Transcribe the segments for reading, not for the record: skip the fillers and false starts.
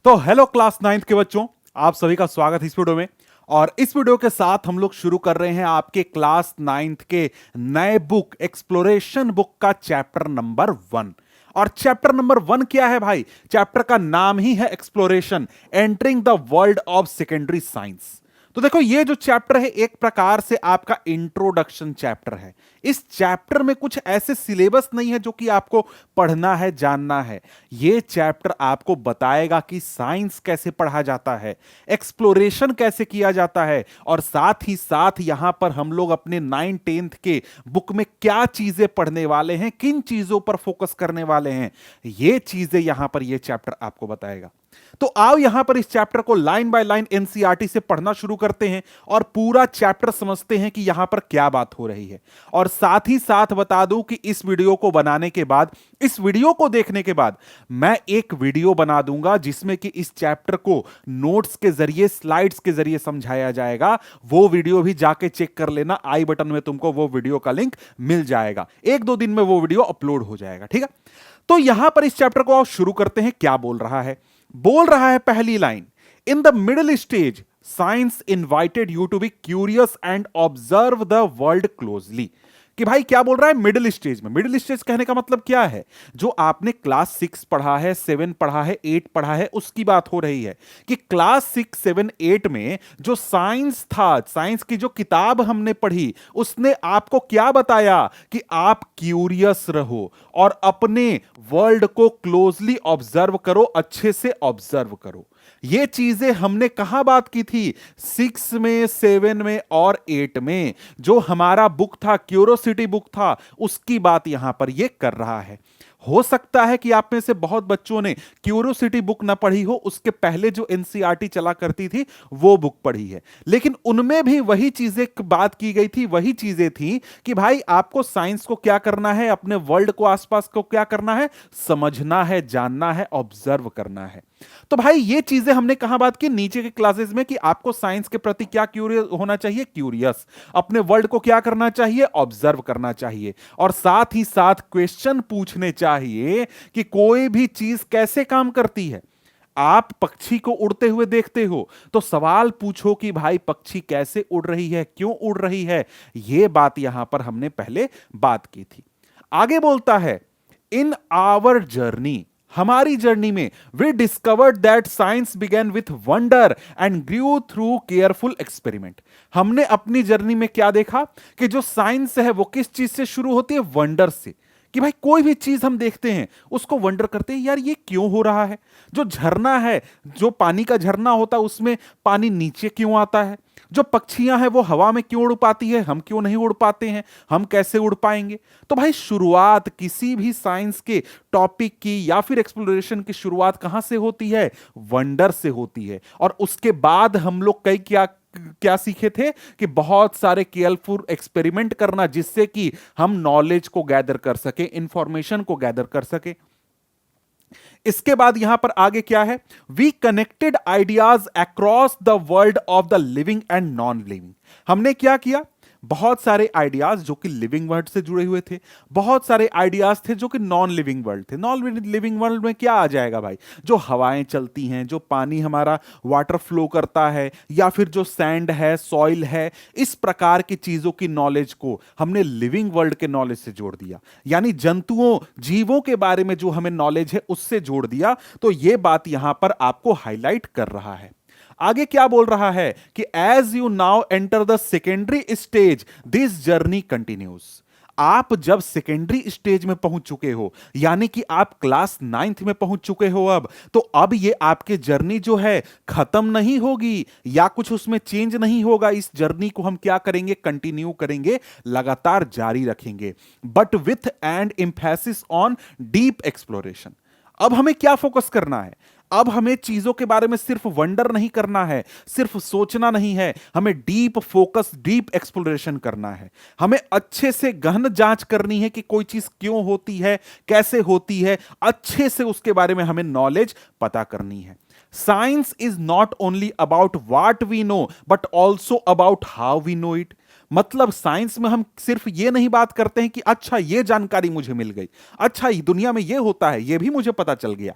तो hello class ninth के बच्चों, आप सभी का स्वागत है इस वीडियो में। और इस वीडियो के साथ हम लोग शुरू कर रहे हैं आपके क्लास नाइन्थ के नए बुक एक्सप्लोरेशन बुक का चैप्टर नंबर 1। और चैप्टर नंबर 1 क्या है भाई? चैप्टर का नाम ही है exploration, entering the world of secondary science. तो देखो, ये जो चैप्टर है एक प्रकार से आपका इंट्रोडक्शन चैप्टर है। इस चैप्टर में कुछ ऐसे सिलेबस नहीं है जो कि आपको पढ़ना है, जानना है। ये चैप्टर आपको बताएगा कि साइंस कैसे पढ़ा जाता है, एक्सप्लोरेशन कैसे किया जाता है, और साथ ही साथ यहां पर हम लोग अपने 9th-10th के बुक में क्या चीजें पढ़ने वाले हैं, किन चीजों पर फोकस करने वाले हैं, ये चीजें यहां पर ये चैप्टर आपको बताएगा। तो आओ यहां पर इस चैप्टर को लाइन बाय लाइन एनसीईआरटी से पढ़ना शुरू करते हैं और पूरा चैप्टर समझते हैं कि यहां पर क्या बात हो रही है। और साथ ही साथ बता दूं कि इस वीडियो को बनाने के बाद, इस वीडियो को देखने के बाद मैं एक वीडियो बना दूंगा जिसमें कि इस चैप्टर को नोट्स के जरिए, स्लाइड्स के जरिए समझाया जाएगा। वो वीडियो भी जाके चेक कर लेना, आई बटन में तुमको वो वीडियो का लिंक मिल जाएगा। 1-2 दिन में वो वीडियो अपलोड हो जाएगा, ठीक है। तो यहां पर इस चैप्टर को शुरू करते हैं। क्या बोल रहा है? बोल रहा है पहली line, in the middle stage science invited you to be curious and observe the world closely. कि भाई क्या बोल रहा है? मिडिल स्टेज में। मिडिल स्टेज कहने का मतलब क्या है? जो आपने क्लास 6 पढ़ा है, 7 पढ़ा है, 8 पढ़ा है, उसकी बात हो रही है कि क्लास 6, 7, 8 में जो साइंस था, साइंस की जो किताब हमने पढ़ी, उसने आपको क्या बताया कि आप क्यूरियस रहो और अपने वर्ल्ड को क्लोजली ऑब्जर्व करो, अच्छे से ऑब्जर्व करो। ये चीजें हमने कहां बात की थी? 6 में, 7 में और 8 में। जो हमारा बुक था, क्यूरोसिटी बुक था, उसकी बात यहां पर ये कर रहा है। हो सकता है कि आप में से बहुत बच्चों ने क्यूरोसिटी बुक ना पढ़ी हो, उसके पहले जो एनसीईआरटी चला करती थी वो बुक पढ़ी है, लेकिन उनमें भी वही चीजें बात की गई थी, वही चीजें थी कि भाई आपको साइंस को क्या करना है, अपने वर्ल्ड को, आसपास को क्या करना है, समझना है, जानना है, ऑब्जर्व करना है। तो भाई ये चीजें हमने कहां बात की? नीचे के क्लासेस में, कि आपको साइंस के प्रति क्या क्यूरियस होना चाहिए, क्यूरियस, अपने वर्ल्ड को क्या करना चाहिए, ऑब्जर्व करना चाहिए, और साथ ही साथ क्वेश्चन पूछने चाहिए कि कोई भी चीज कैसे काम करती है। आप पक्षी को उड़ते हुए देखते हो तो सवाल पूछो कि भाई पक्षी कैसे उड़ रही है, क्यों उड़ रही है। यह बात यहां पर हमने पहले बात की थी। आगे बोलता है, इन आवर जर्नी, हमारी जर्नी में, we discovered that science began with wonder and grew through careful experiment. हमने अपनी जर्नी में क्या देखा कि जो साइंस है वो किस चीज से शुरू होती है? वंडर से। कि भाई कोई भी चीज हम देखते हैं उसको वंडर करते हैं, यार ये क्यों हो रहा है। जो झरना है, जो पानी का झरना होता है, उसमें पानी नीचे क्यों आता है। जो पक्षियां हैं वो हवा में क्यों उड़ पाती है, हम क्यों नहीं उड़ पाते हैं, हम कैसे उड़ पाएंगे। तो भाई शुरुआत किसी भी साइंस के टॉपिक की या फिर एक्सप्लोरेशन की शुरुआत कहां से होती है? वंडर से होती है। और उसके बाद हम लोग कई क्या क्या सीखे थे कि बहुत सारे केयरफुल एक्सपेरिमेंट करना, जिससे कि हम नॉलेज को गैदर कर सके, इंफॉर्मेशन को गैदर कर सके। इसके बाद यहां पर आगे क्या है? We connected ideas across the world of the living and non living. हमने क्या किया? बहुत सारे आइडियाज जो कि लिविंग वर्ल्ड से जुड़े हुए थे, बहुत सारे आइडियाज थे जो कि नॉन लिविंग वर्ल्ड थे। नॉन लिविंग वर्ल्ड में क्या आ जाएगा भाई? जो हवाएं चलती हैं, जो पानी हमारा वाटर फ्लो करता है, या फिर जो सैंड है, सॉइल है, इस प्रकार की चीजों की नॉलेज को हमने लिविंग वर्ल्ड के नॉलेज से जोड़ दिया। यानी जंतुओं, जीवों के बारे में जो हमें नॉलेज है उससे जोड़ दिया। तो यह बात यहां पर आपको हाईलाइट कर रहा है। आगे क्या बोल रहा है कि as you now enter the secondary stage this journey continues. आप जब सेकेंडरी स्टेज में पहुंच चुके हो, यानी कि आप क्लास 9th में पहुंच चुके हो, तो अब ये आपकी जर्नी जो है खत्म नहीं होगी या कुछ उसमें चेंज नहीं होगा। इस जर्नी को हम क्या करेंगे? कंटिन्यू करेंगे, लगातार जारी रखेंगे, but with and emphasis on deep exploration. अब हमें क्या फोकस करना है? अब हमें चीजों के बारे में सिर्फ वंडर नहीं करना है, सिर्फ सोचना नहीं है, हमें डीप फोकस, डीप एक्सप्लोरेशन करना है। हमें अच्छे से गहन जांच करनी है कि कोई चीज क्यों होती है, कैसे होती है, अच्छे से उसके बारे में हमें नॉलेज पता करनी है। Science is not only about what we know but also about how we know it. मतलब साइंस में हम सिर्फ ये नहीं बात करते हैं कि अच्छा ये जानकारी मुझे मिल गई, अच्छा ये दुनिया में ये होता है, ये भी मुझे पता चल गया,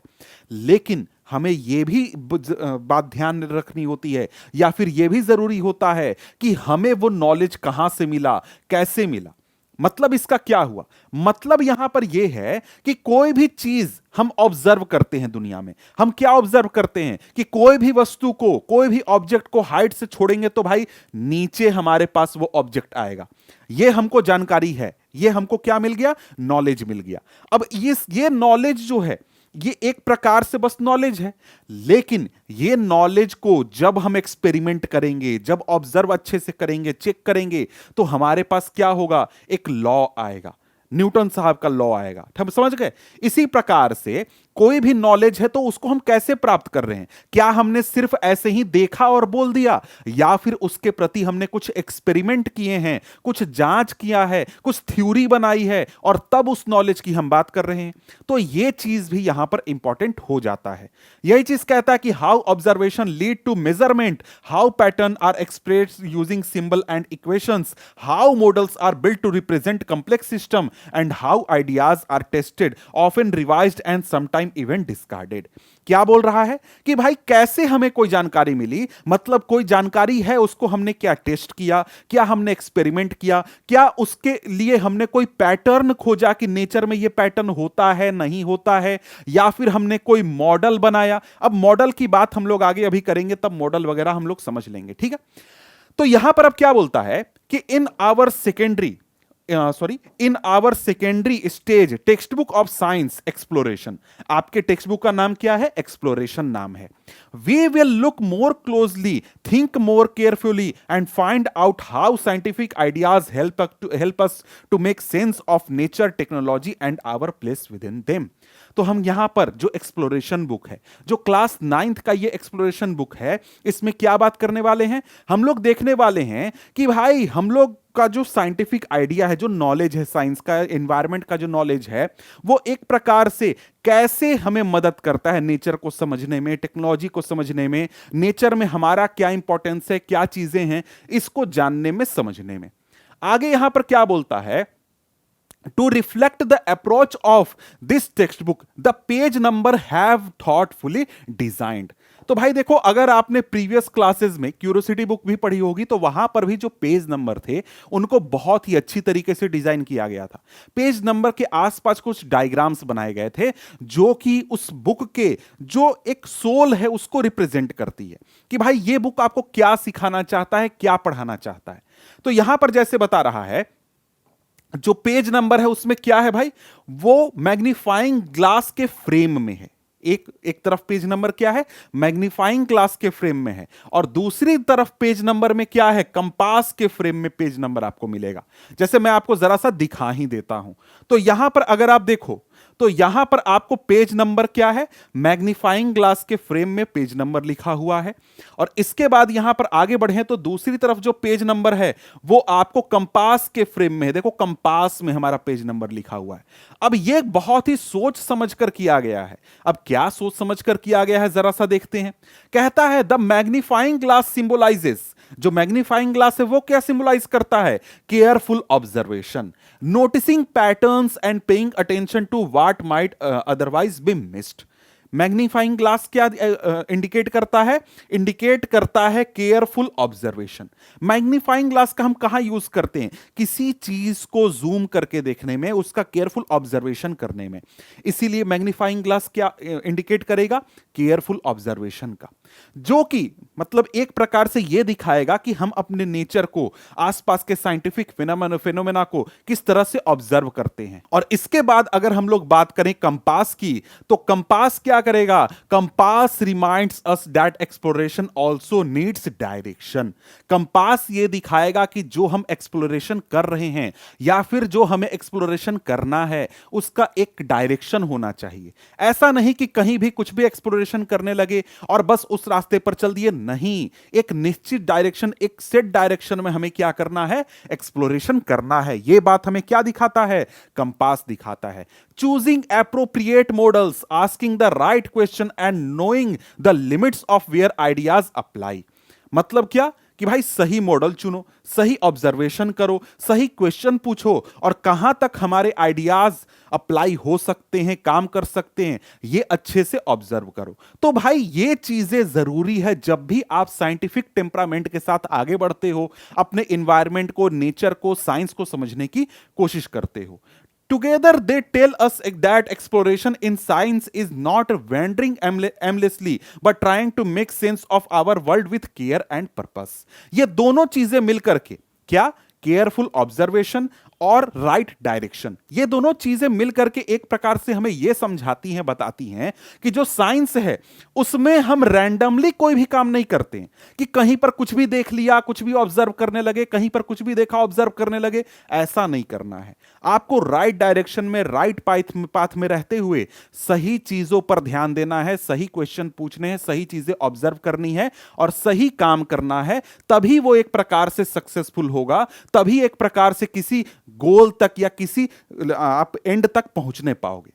लेकिन हमें यह भी बात ध्यान रखनी होती है या फिर यह भी जरूरी होता है कि हमें वो नॉलेज कहां से मिला, कैसे मिला। मतलब इसका क्या हुआ, मतलब यहां पर यह है कि कोई भी चीज हम ऑब्जर्व करते हैं दुनिया में, हम क्या ऑब्जर्व करते हैं कि कोई भी वस्तु को, कोई भी ऑब्जेक्ट को हाइट से छोड़ेंगे तो भाई नीचे हमारे पास वो ऑब्जेक्ट आएगा। यह हमको जानकारी है, यह हमको क्या मिल गया, नॉलेज मिल गया। अब ये नॉलेज जो है ये एक प्रकार से बस नॉलेज है, लेकिन ये नॉलेज को जब हम एक्सपेरिमेंट करेंगे, जब ऑब्जर्व अच्छे से करेंगे, चेक करेंगे, तो हमारे पास क्या होगा, एक लॉ आएगा, न्यूटन साहब का लॉ आएगा। हम समझ गए। इसी प्रकार से कोई भी नॉलेज है तो उसको हम कैसे प्राप्त कर रहे हैं, क्या हमने सिर्फ ऐसे ही देखा और बोल दिया, या फिर उसके प्रति हमने कुछ एक्सपेरिमेंट किए हैं, कुछ जांच किया है, कुछ थ्योरी बनाई है और तब उस नॉलेज की हम बात कर रहे हैं। तो यह चीज भी यहां पर इंपॉर्टेंट हो जाता है। यही चीज कहता है कि how observation lead to measurement, how pattern are express using symbol and equations, how models are built to represent complex system and how ideas are tested, often revised and sometime even discarded. क्या बोल रहा है कि भाई कैसे हमें कोई जानकारी मिली, मतलब कोई जानकारी है उसको हमने क्या टेस्ट किया, क्या हमने एक्सपेरिमेंट किया, क्या उसके लिए हमने कोई पैटर्न खोजा कि नेचर में ये पैटर्न होता है नहीं होता है, या फिर हमने कोई मॉडल बनाया। अब मॉडल की बात हम लोग आगे अभी करेंगे, तब मॉडल वगैरह हम लोग समझ लेंगे, ठीक है। तो यहां पर अब क्या बोलता है कि in our secondary stage text book of science exploration, आपके टेक्स्ट बुक का नाम क्या है, एक्सप्लोरेशन नाम है। We will look more closely, think more carefully and find out how scientific ideas help us to make sense of nature, technology and our place within them. तो हम यहां पर जो एक्सप्लोरेशन बुक है, जो class 9th का ये exploration book है, इसमें क्या बात करने वाले हैं, हम लोग देखने वाले हैं कि भाई हम लोग का जो साइंटिफिक आइडिया है, जो नॉलेज है साइंस का, एनवायरनमेंट का जो नॉलेज है, वो एक प्रकार से कैसे हमें मदद करता है नेचर को समझने में, टेक्नोलॉजी को समझने में, नेचर में हमारा क्या इंपॉर्टेंस है, क्या चीजें हैं, इसको जानने में, समझने में। आगे यहां पर क्या बोलता है, to reflect the approach of this textbook the page number have thoughtfully designed। तो भाई देखो, अगर आपने प्रीवियस क्लासेस में क्यूरियोसिटी बुक भी पढ़ी होगी तो वहां पर भी जो पेज नंबर थे उनको बहुत ही अच्छी तरीके से डिजाइन किया गया था। पेज नंबर के आसपास कुछ डायग्राम्स बनाए गए थे जो कि उस बुक के जो एक सोल है उसको रिप्रेजेंट करती है कि भाई ये बुक आपको क्या सिखाना चाहता है, क्या पढ़ाना चाहता है। तो यहां पर जैसे बता रहा है, जो पेज नंबर है उसमें क्या है भाई, वो मैग्नीफाइंग ग्लास के फ्रेम में है। एक तरफ पेज नंबर क्या है, मैग्नीफाइंग ग्लास के फ्रेम में है, और दूसरी तरफ पेज नंबर में क्या है, कंपास के फ्रेम में पेज नंबर आपको मिलेगा। जैसे मैं आपको जरा सा दिखा ही देता हूं। तो यहां पर अगर आप देखो तो यहां पर आपको पेज नंबर क्या है, मैग्नीफाइंग ग्लास के फ्रेम में पेज नंबर लिखा हुआ है। और इसके बाद यहां पर आगे बढ़े तो दूसरी तरफ जो पेज नंबर है वो आपको कंपास के फ्रेम में है। देखो कंपास में हमारा पेज नंबर लिखा हुआ है। अब यह बहुत ही सोच समझकर किया गया है। अब क्या सोच समझकर किया गया है जरा सा देखते हैं। कहता है द मैग्नीफाइंग ग्लास सिंबलाइजेस, जो मैग्नीफाइंग ग्लास है वो क्या सिंबलाइज करता है, careful observation, noticing patterns and paying attention to what might otherwise be missed. Magnifying glass क्या इंडिकेट करता है, इंडिकेट करता है केयरफुल ऑब्जर्वेशन। मैग्नीफाइंग ग्लास का हम कहां यूज करते हैं, किसी चीज को जूम करके देखने में, उसका केयरफुल ऑब्जर्वेशन करने में। इसीलिए मैग्नीफाइंग ग्लास क्या इंडिकेट करेगा, केयरफुल ऑब्जर्वेशन का, जो कि मतलब एक प्रकार से यह दिखाएगा कि हम अपने नेचर को, आसपास के साइंटिफिक फिनोमेना को किस तरह से ऑब्जर्व करते हैं। और इसके बाद अगर हम लोग बात करें कंपास की, तो कंपास क्या करेगा, compass reminds us that exploration also needs direction. Compass ये दिखाएगा कि जो हम एक्सप्लोरेशन कर रहे हैं या फिर जो हमें एक्सप्लोरेशन करना है उसका एक डायरेक्शन होना चाहिए। ऐसा नहीं कि कहीं भी कुछ भी एक्सप्लोरेशन करने लगे और बस उस रास्ते पर चल दिए, नहीं, एक निश्चित डायरेक्शन, एक सेट डायरेक्शन में हमें क्या करना है, एक्सप्लोरेशन करना है। यह बात हमें क्या दिखाता है, कंपास दिखाता है। Choosing appropriate models, asking the right question and knowing the limits of where ideas apply. मतलब क्या कि कि भाई सही मॉडल चुनो, सही ऑब्जर्वेशन करो, सही क्वेश्चन पूछो और कहां तक हमारे आइडियाज अप्लाई हो सकते हैं, काम कर सकते हैं, ये अच्छे से ऑब्जर्व करो। तो भाई ये चीजें जरूरी है जब भी आप साइंटिफिक टेम्परामेंट के साथ आगे बढ़ते हो, अपने इन्वायरमेंट को, नेचर को, साइंस को समझने की कोशिश करते हो। Together, they tell us that exploration in science is not wandering aimlessly, but trying to make sense of our world with care and purpose. ये दोनों चीजें मिलकर के क्या, केयरफुल ऑब्जर्वेशन और राइट डायरेक्शन, ये दोनों चीजें मिलकर के एक प्रकार से हमें यह समझाती हैं, बताती हैं कि जो साइंस है उसमें हम रैंडमली कोई भी काम नहीं करते हैं कि कहीं पर कुछ भी देख लिया, कुछ भी ऑब्जर्व करने लगे, कहीं पर कुछ भी देखा ऑब्जर्व करने लगे। ऐसा नहीं करना है। आपको राइट डायरेक्शन में, राइट पाथ में रहते हुए सही चीजों पर ध्यान देना है, सही क्वेश्चन पूछने हैं, सही चीजें ऑब्जर्व करनी है और सही काम करना है। तभी वो एक प्रकार से सक्सेसफुल होगा, तभी एक प्रकार से किसी गोल तक या किसी आप एंड तक पहुंचने पाओगे।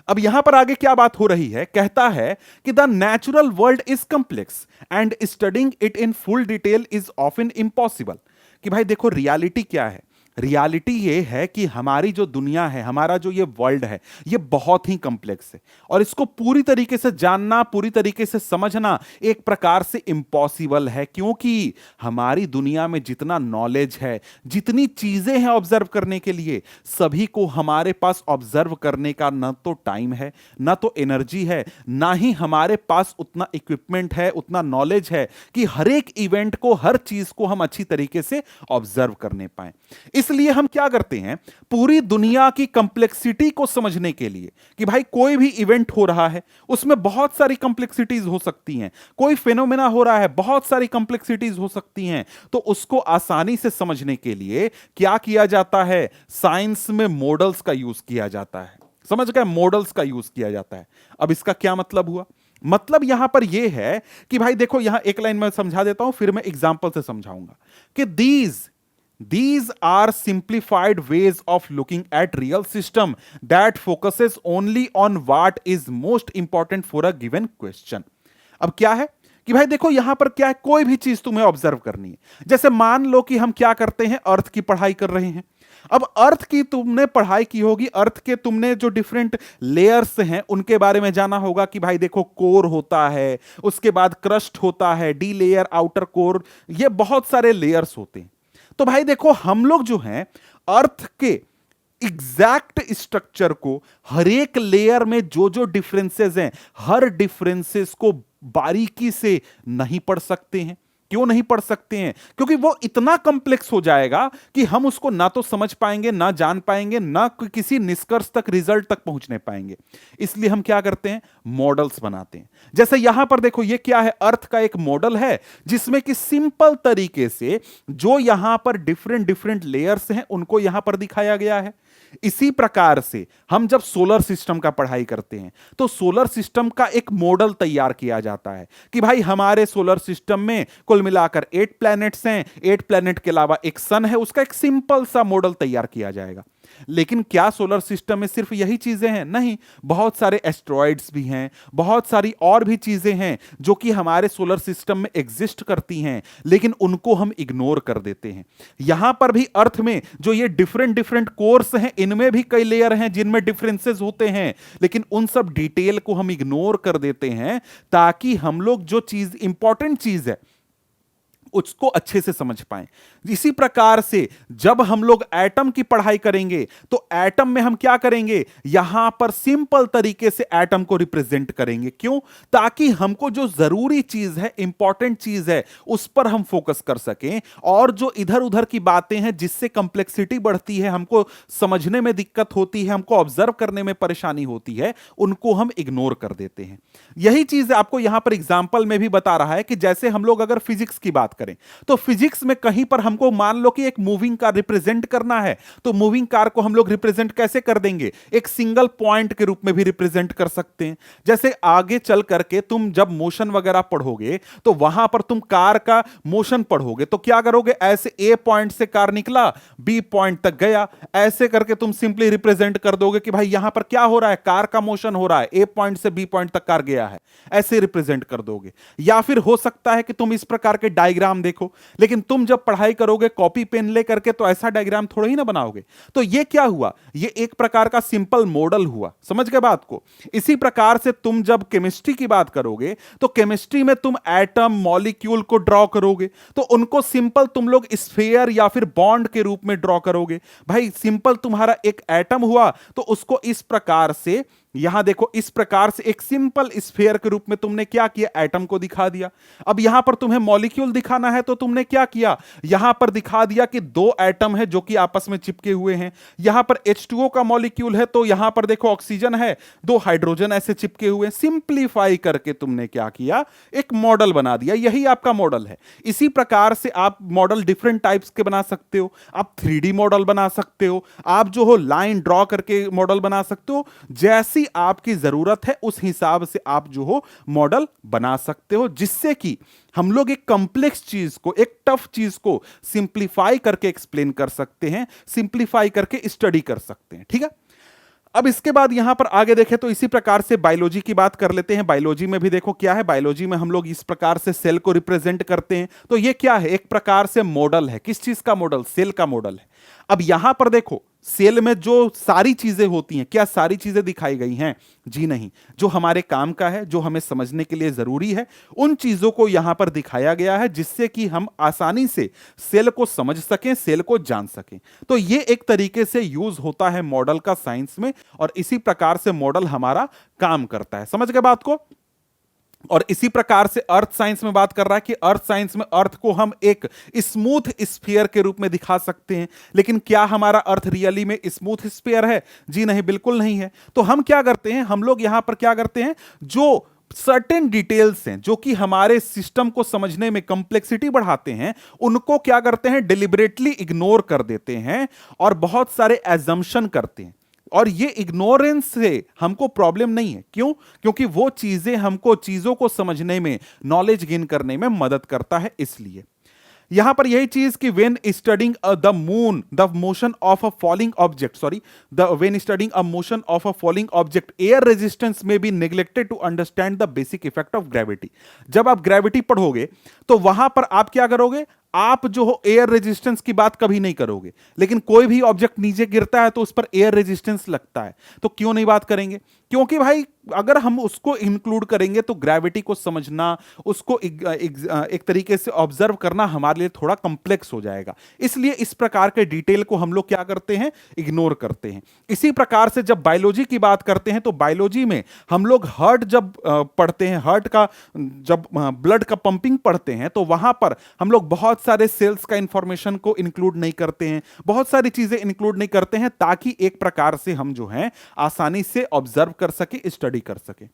अब यहां पर आगे क्या बात हो रही है, कहता है कि the natural world is complex and studying it in full detail is often impossible. कि भाई देखो रियलिटी क्या है, रियलिटी ये है कि हमारी जो दुनिया है, हमारा जो ये वर्ल्ड है, ये बहुत ही कॉम्प्लेक्स है और इसको पूरी तरीके से जानना, पूरी तरीके से समझना एक प्रकार से इम्पॉसिबल है, क्योंकि हमारी दुनिया में जितना नॉलेज है, जितनी चीजें हैं ऑब्जर्व करने के लिए, सभी को हमारे पास ऑब्जर्व करने का ना तो टाइम है, ना तो एनर्जी है, ना ही हमारे पास उतना इक्विपमेंट है, उतना नॉलेज है कि हर एक इवेंट को, हर चीज को हम अच्छी तरीके से ऑब्जर्व करने पाए। इसलिए हम क्या करते हैं, पूरी दुनिया की कंप्लेक्सिटी को समझने के लिए कि भाई कोई भी इवेंट हो रहा है उसमें बहुत सारी कंप्लेक्सिटीज हो सकती हैं, कोई फेनोमेना हो रहा है, बहुत सारी कंप्लेक्सिटीज हो सकती हैं, तो उसको आसानी से समझने के लिए क्या किया जाता है, साइंस में मॉडल्स का यूज किया जाता है। समझ गए, मॉडल्स का यूज किया जाता है। अब इसका क्या मतलब हुआ, मतलब यहां पर यह है कि भाई देखो, यहां एक लाइन में समझा देता हूं, फिर मैं एग्जांपल से समझाऊंगा कि These are simplified ways of looking at real system that focuses only on what is most important for a given question. अब क्या है कि भाई देखो यहां पर क्या है, कोई भी चीज तुम्हें ऑब्जर्व करनी है। जैसे मान लो कि हम क्या करते हैं, अर्थ की पढ़ाई कर रहे हैं। अब अर्थ की तुमने पढ़ाई की होगी, अर्थ के तुमने जो डिफरेंट लेयर्स हैं उनके बारे में जाना होगा कि भाई देखो कोर होता है, उसके बाद क्रस्ट होता है, डी लेयर, आउटर कोर, ये बहुत सारे लेयर्स होते हैं। तो भाई देखो हम लोग जो हैं अर्थ के एग्जैक्ट स्ट्रक्चर को, हर एक लेयर में जो जो डिफरेंसेस हैं, हर डिफरेंसेस को बारीकी से नहीं पढ़ सकते हैं। क्यों नहीं पढ़ सकते हैं, क्योंकि वो इतना कॉम्प्लेक्स हो जाएगा कि हम उसको ना तो समझ पाएंगे, ना जान पाएंगे, ना किसी निष्कर्ष तक, रिजल्ट तक पहुंचने पाएंगे। इसलिए हम क्या करते हैं, मॉडल्स बनाते हैं। जैसे यहां पर देखो, ये क्या है, अर्थ का एक मॉडल है जिसमें कि सिंपल तरीके से जो यहां पर डिफरेंट डिफरेंट लेयर्स हैं उनको यहां पर दिखाया गया है। इसी प्रकार से हम जब सोलर सिस्टम का पढ़ाई करते हैं तो सोलर सिस्टम का एक मॉडल तैयार किया जाता है कि भाई हमारे सोलर सिस्टम में कुल मिलाकर 8 प्लैनेट्स हैं, 8 प्लैनेट के अलावा एक सन है, उसका एक सिंपल सा मॉडल तैयार किया जाएगा। लेकिन क्या सोलर सिस्टम में सिर्फ यही चीजें हैं? नहीं, बहुत सारे एस्ट्रॉइड्स भी हैं, बहुत सारी और भी चीजें हैं जो कि हमारे सोलर सिस्टम में एग्जिस्ट करती हैं, लेकिन उनको हम इग्नोर कर देते हैं। यहां पर भी अर्थ में जो ये डिफरेंट डिफरेंट कोर्स हैं, इनमें भी कई लेयर हैं जिनमें डिफरेंसेस होते हैं, लेकिन उन सब डिटेल को हम इग्नोर कर देते हैं ताकि हम लोग जो चीज, इंपॉर्टेंट चीज है, उसको अच्छे से समझ पाएं। इसी प्रकार से जब हम लोग एटम की पढ़ाई करेंगे तो एटम में हम क्या करेंगे, यहां पर सिंपल तरीके से एटम को रिप्रेजेंट करेंगे। क्यों? ताकि हमको जो जरूरी चीज है, इंपॉर्टेंट चीज है, उस पर हम फोकस कर सकें, और जो इधर उधर की बातें हैं जिससे कंप्लेक्सिटी बढ़ती है, हमको समझने में दिक्कत होती है, हमको ऑब्जर्व करने में परेशानी होती है, उनको हम इग्नोर कर देते हैं। यही चीज आपको यहां पर एग्जाम्पल में भी बता रहा है कि जैसे हम लोग अगर फिजिक्स की बात करें तो फिजिक्स में कहीं पर हमको मान लो कि एक मूविंग कार रिप्रेजेंट करना है, तो मूविंग कार को हम लोग रिप्रेजेंट कैसे कर देंगे? एक सिंगल पॉइंट के रूप में भी रिप्रेजेंट कर सकते हैं। जैसे आगे चल करके तुम जब मोशन वगैरह पढ़ोगे तो वहां पर तुम कार का मोशन पढ़ोगे तो क्या करोगे, ऐसे ए पॉइंट से कार निकला, बी पॉइंट तक गया, ऐसे करके तुम सिंपली रिप्रेजेंट कर दोगे कि भाई यहां पर क्या हो रहा है, कार का मोशन हो रहा है, ए पॉइंट से बी पॉइंट तक कार गया है, ऐसे रिप्रेजेंट कर दोगे। या फिर हो सकता है कि तुम इस प्रकार के डायग्राम डायग्राम देखो, लेकिन तुम जब पढ़ाई करोगे कॉपी पेन ले करके तो ऐसा डायग्राम थोड़ा ही ना बनाओगे। तो ये क्या हुआ, ये एक प्रकार का सिंपल मॉडल हुआ, समझ गए बात को। इसी प्रकार से तुम जब केमिस्ट्री की बात करोगे तो केमिस्ट्री में तुम एटम मॉलिक्यूल को ड्रॉ करोगे तो उनको सिंपल तुम लोग स्फीयर या फिर बॉन्ड के रूप में ड्रॉ करोगे। भाई सिंपल तुम्हारा एक एटम हुआ तो उसको इस प्रकार से, यहां देखो इस प्रकार से एक सिंपल स्फीयर के रूप में तुमने क्या किया, एटम को दिखा दिया। अब यहां पर तुम्हें मॉलिक्यूल दिखाना है तो तुमने क्या किया, यहां पर दिखा दिया कि दो एटम है जो कि आपस में चिपके हुए हैं। यहां पर H2O का मॉलिक्यूल है तो यहां पर देखो ऑक्सीजन है, दो हाइड्रोजन ऐसे चिपके हुए। सिंप्लीफाई करके तुमने क्या किया, एक मॉडल बना दिया, यही आपका मॉडल है। इसी प्रकार से आप मॉडल डिफरेंट टाइप्स के बना सकते हो। आप 3D मॉडल बना सकते हो, आप जो हो लाइन ड्रॉ करके मॉडल बना सकते हो, जैसी आपकी जरूरत है उस हिसाब से आप जो हो मॉडल बना सकते हो, जिससे कि हम लोग एक कॉम्प्लेक्स चीज को, एक टफ चीज को सिंप्लीफाई करके एक्सप्लेन कर सकते हैं, सिंप्लीफाई करके स्टडी कर सकते हैं। ठीक है, अब इसके बाद यहां पर आगे देखें तो इसी प्रकार से बायोलॉजी की बात कर लेते हैं। बायोलॉजी में भी देखो क्या है, बायोलॉजी में हम लोग इस प्रकार से सेल को रिप्रेजेंट करते हैं। तो ये क्या है, एक प्रकार से मॉडल है। किस चीज का मॉडल, सेल का मॉडल है। अब यहां पर देखो सेल में जो सारी चीजें होती हैं, क्या सारी चीजें दिखाई गई हैं, जी नहीं। जो हमारे काम का है, जो हमें समझने के लिए जरूरी है, उन चीजों को यहां पर दिखाया गया है, जिससे कि हम आसानी से सेल को समझ सकें, सेल को जान सकें। तो ये एक तरीके से यूज होता है मॉडल का साइंस में, और इसी प्रकार से मॉडल हमारा काम करता है। समझ गए बात को। और इसी प्रकार से अर्थ साइंस में बात कर रहा है कि अर्थ साइंस में अर्थ को हम एक स्मूथ स्फीयर के रूप में दिखा सकते हैं। लेकिन क्या हमारा अर्थ रियली में स्मूथ स्फीयर है, जी नहीं, बिल्कुल नहीं है। तो हम क्या करते हैं, हम लोग यहां पर क्या करते हैं, जो सर्टेन डिटेल्स हैं जो कि हमारे सिस्टम को समझने में कंप्लेक्सिटी बढ़ाते हैं, उनको क्या करते हैं, डिलिबरेटली इग्नोर कर देते हैं और बहुत सारे एजम्पशन करते हैं। और ये इग्नोरेंस से हमको प्रॉब्लम नहीं है, क्यों, क्योंकि वो चीजें हमको चीजों को समझने में, नॉलेज गेन करने में मदद करता है। इसलिए यहां पर यही चीज कि when studying the moon, the motion of a falling object, sorry, the when studying a motion of a falling object, air resistance may be neglected to understand the basic effect of gravity. जब आप gravity पढ़ोगे तो वहां पर आप क्या करोगे, आप जो हो एयर रेजिस्टेंस की बात कभी नहीं करोगे। लेकिन कोई भी ऑब्जेक्ट नीचे गिरता है तो उस पर एयर रेजिस्टेंस लगता है, तो क्यों नहीं बात करेंगे, क्योंकि भाई अगर हम उसको इंक्लूड करेंगे तो ग्रेविटी को समझना, उसको एक तरीके से ऑब्जर्व करना हमारे लिए थोड़ा कॉम्प्लेक्स हो जाएगा। इसलिए इस प्रकार के डिटेल को हम लोग क्या करते हैं, इग्नोर करते हैं। इसी प्रकार से जब बायोलॉजी की बात करते हैं तो बायोलॉजी में हम लोग हार्ट जब पढ़ते हैं, हार्ट का जब ब्लड का पंपिंग पढ़ते हैं, तो वहां पर हम लोग बहुत सारे सेल्स का इंफॉर्मेशन को इंक्लूड नहीं करते हैं, बहुत सारी चीजें इंक्लूड नहीं करते हैं, ताकि एक प्रकार से हम जो हैं आसानी से ऑब्जर्व कर सके, स्टडी कर सके।